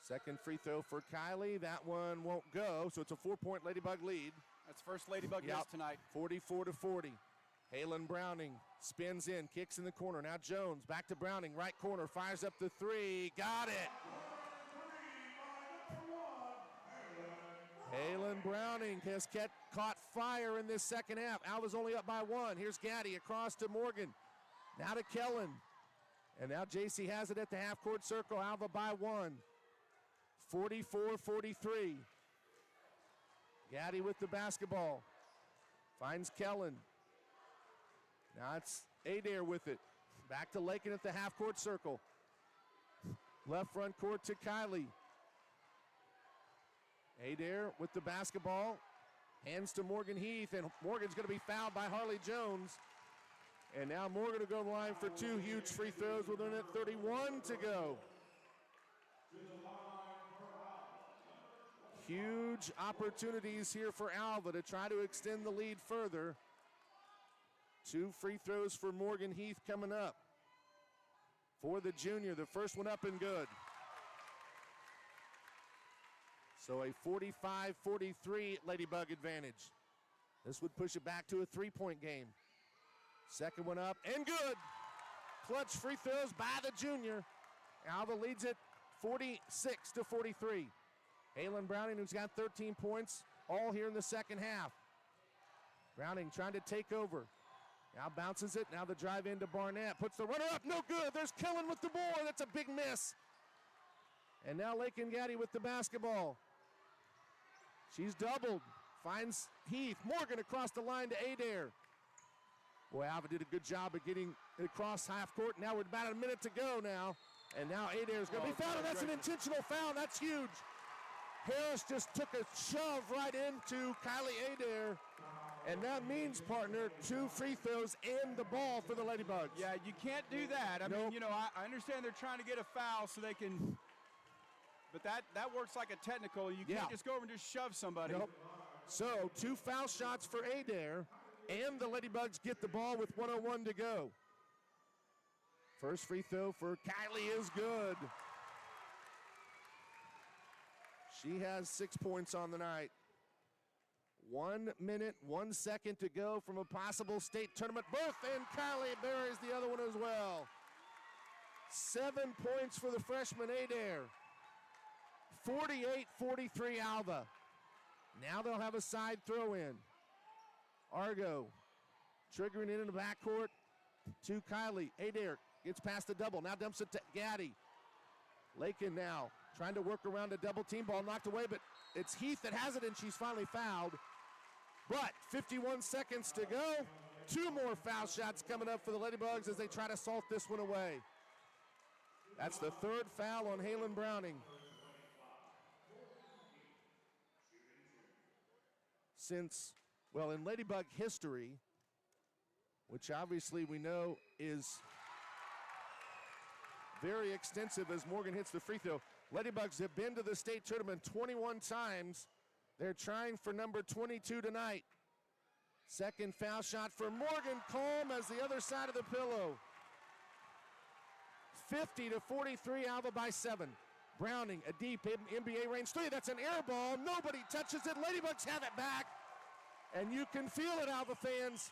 Second free throw for Kylie. That one won't go, so it's a 4-point Ladybug lead. That's first Ladybug miss tonight. 44-40. Halen Browning spins in, kicks in the corner. Now Jones back to Browning, right corner, fires up the three. Got it. Halen Browning has caught fire in this second half. Alva's only up by 1. Here's Gaddy across to Morgan. Now to Kellen. And now JC has it at the half-court circle. Alva by 1. 44-43. Gaddy with the basketball. Finds Kellen. Now it's Adair with it. Back to Lakin at the half-court circle. Left front court to Kylie. Adair with the basketball. Hands to Morgan Heath, and Morgan's going to be fouled by Harley Jones. And now Morgan will go to the line for 2 huge free throws with 1:31 to go. Huge opportunities here for Alva to try to extend the lead further. 2 free throws for Morgan Heath coming up. For the junior, the first one up and good. So a 45-43 Ladybug advantage. This would push it back to a 3-point game. Second one up and good. Clutch free throws by the junior. Alva leads it 46-43. Halen Browning, who's got 13 points, all here in the second half. Browning trying to take over. Now bounces it. Now the drive into Barnett. Puts the runner up. No good. There's Kellen with the board. That's a big miss. And now Lakin Gaddy with the basketball. She's doubled. Finds Heath. Morgan across the line to Adair. Boy, Alva did a good job of getting it across half court. Now we're about a minute to go now. And now Adair's going to be fouled. And that's an intentional foul. That's huge. Harris just took a shove right into Kylie Adair. And that means, partner, 2 free throws and the ball for the Ladybugs. Yeah, you can't do that. I mean, you know, I understand they're trying to get a foul so they can, but that works like a technical. You can't just go over and just shove somebody. Nope. So 2 foul shots for Adair, and the Ladybugs get the ball with 1:01 to go. First free throw for Kylie is good. She has 6 points on the night. 1 minute, 1 second to go from a possible state tournament berth, and Kylie buries the other one as well. 7 points for the freshman Adair. 48-43 Alva. Now they'll have a side throw in. Argo triggering it in the backcourt to Kylie. Adair gets past the double. Now dumps it to Gaddy. Lakin now trying to work around a double team. Ball knocked away, but it's Heath that has it, and she's finally fouled. But 51 seconds to go. 2 more foul shots coming up for the Ladybugs as they try to salt this one away. That's the 3rd foul on Halen Browning. Since, well, in Ladybug history, which obviously we know is very extensive as Morgan hits the free throw. Ladybugs have been to the state tournament 21 times. They're trying for number 22 tonight. Second foul shot for Morgan. Calm as the other side of the pillow. 50-43, Alva by 7. Browning, a deep NBA range three. That's an air ball. Nobody touches it. Ladybugs have it back. And you can feel it, Alva fans.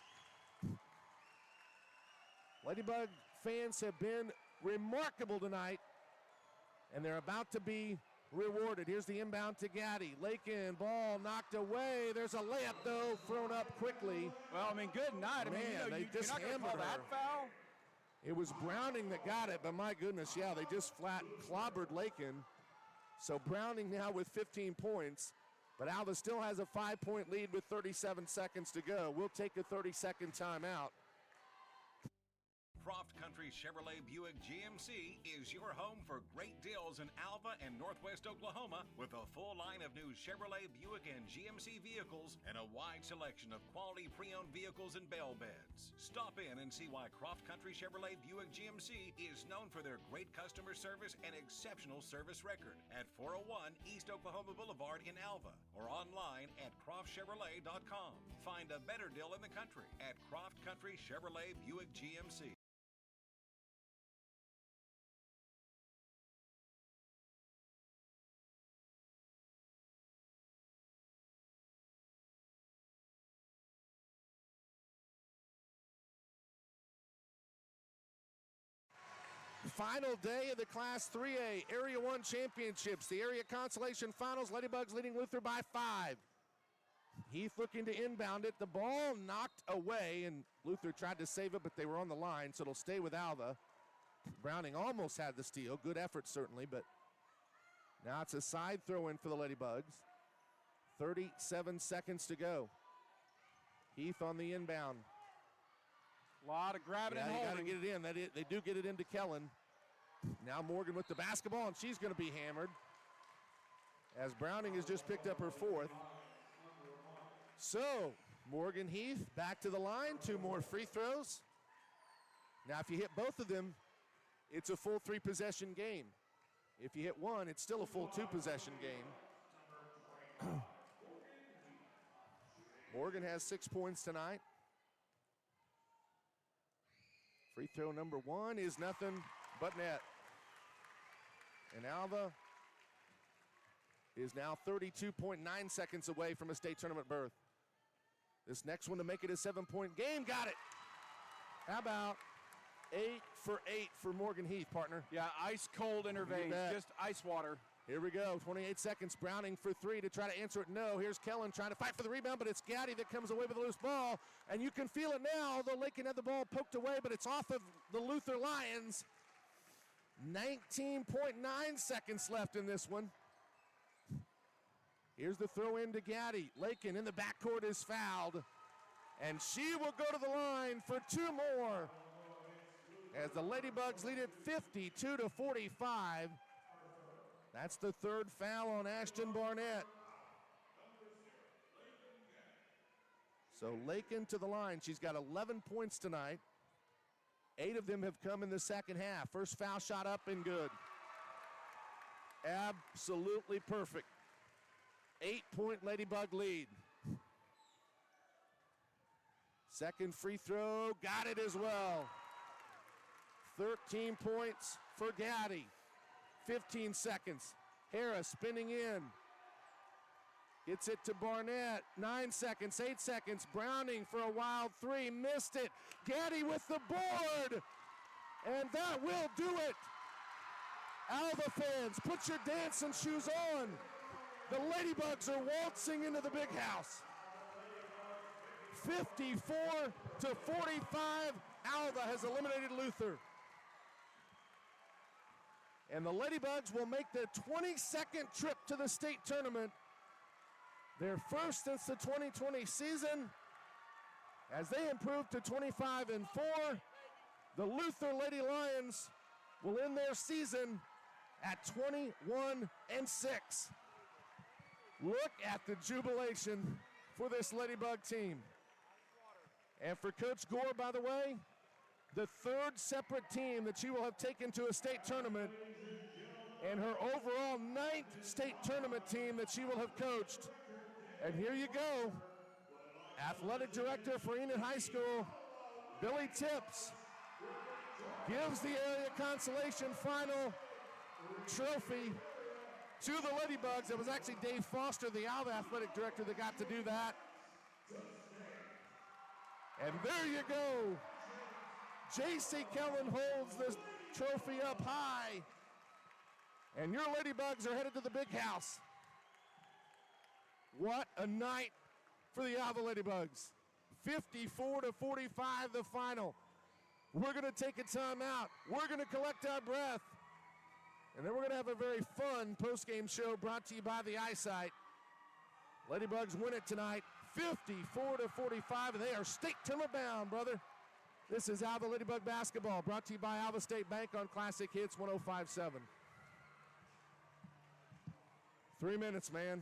Ladybug fans have been remarkable tonight, and they're about to be rewarded. Here's the inbound to Gaddy. Lakin, ball knocked away. There's a layup, though, thrown up quickly. Well, I mean, good night. I mean, they you're just not going to call hammered that her. foul? It was Browning that got it, but my goodness, yeah, they just flat clobbered Lakin. So Browning now with 15 points, but Alva still has a 5-point lead with 37 seconds to go. We'll take a 30-second timeout. Croft Country Chevrolet Buick GMC is your home for great deals in Alva and Northwest Oklahoma with a full line of new Chevrolet, Buick, and GMC vehicles and a wide selection of quality pre-owned vehicles and bell beds. Stop in and see why Croft Country Chevrolet Buick GMC is known for their great customer service and exceptional service record at 401 East Oklahoma Boulevard in Alva or online at CroftChevrolet.com. Find a better deal in the country at Croft Country Chevrolet Buick GMC. Final day of the Class 3A Area 1 Championships. The area consolation finals, Ladybugs leading Luther by 5. Heath looking to inbound it. The ball knocked away, and Luther tried to save it, but they were on the line, so it'll stay with Alva. Browning almost had the steal. Good effort, certainly, but now it's a side throw-in for the Ladybugs. 37 seconds to go. Heath on the inbound. A lot of grabbing and you got to holding. get it in. They do get it into Kellen. Now Morgan with the basketball, and she's going to be hammered as Browning has just picked up her 4th. So, Morgan Heath back to the line. 2 more free throws. Now, if you hit both of them, it's a full 3-possession game. If you hit one, it's still a full 2-possession game. Morgan has 6 points tonight. Free throw number 1 is nothing but net. And Alva is now 32.9 seconds away from a state tournament berth. This next one to make it a 7-point game. Got it. How about 8 for 8 for Morgan Heath, partner? Yeah, ice cold in her veins, just ice water. Here we go, 28 seconds. Browning for 3 to try to answer it. No, here's Kellen trying to fight for the rebound, but it's Gaddy that comes away with a loose ball. And you can feel it now, although Lakin had the ball poked away, but it's off of the Luther Lions. 19.9 seconds left in this one. Here's the throw in to Gaddy. Lakin in the backcourt is fouled. And she will go to the line for 2 more as the Ladybugs lead it 52-45. That's the 3rd foul on Ashton Barnett. So Lakin to the line. She's got 11 points tonight. 8 of them have come in the second half. First foul shot up and good. Absolutely perfect. 8-point Ladybug lead. Second free throw, got it as well. 13 points for Gaddy. 15 seconds. Harris spinning in. Gets it to Barnett. 9 seconds, 8 seconds. Browning for a wild 3. Missed it. Gaddy with the board. And that will do it. Alva fans, put your dancing shoes on. The Ladybugs are waltzing into the big house. 54-45. Alva has eliminated Luther. And the Ladybugs will make the 22nd trip to the state tournament. Their first since the 2020 season. As they improve to 25-4, the Luther Lady Lions will end their season at 21-6. Look at the jubilation for this Ladybug team. And for Coach Gore, by the way, the third separate team that she will have taken to a state tournament and her overall 9th state tournament team that she will have coached. And here you go. Athletic Director for Enid High School, Billy Tips, gives the area consolation final trophy to the Ladybugs. It was actually Dave Foster, the Alva Athletic Director, that got to do that. And there you go. J.C. Kellen holds this trophy up high. And your Ladybugs are headed to the big house. What a night for the Alva Ladybugs. 54-45 the final. We're going to take a timeout. We're going to collect our breath. And then we're going to have a very fun post-game show brought to you by the Eyesight. Ladybugs win it tonight, 54-45, and they are state tournament bound, brother. This is Alva Ladybug basketball, brought to you by Alva State Bank on Classic Hits 105.7. 3 minutes, man.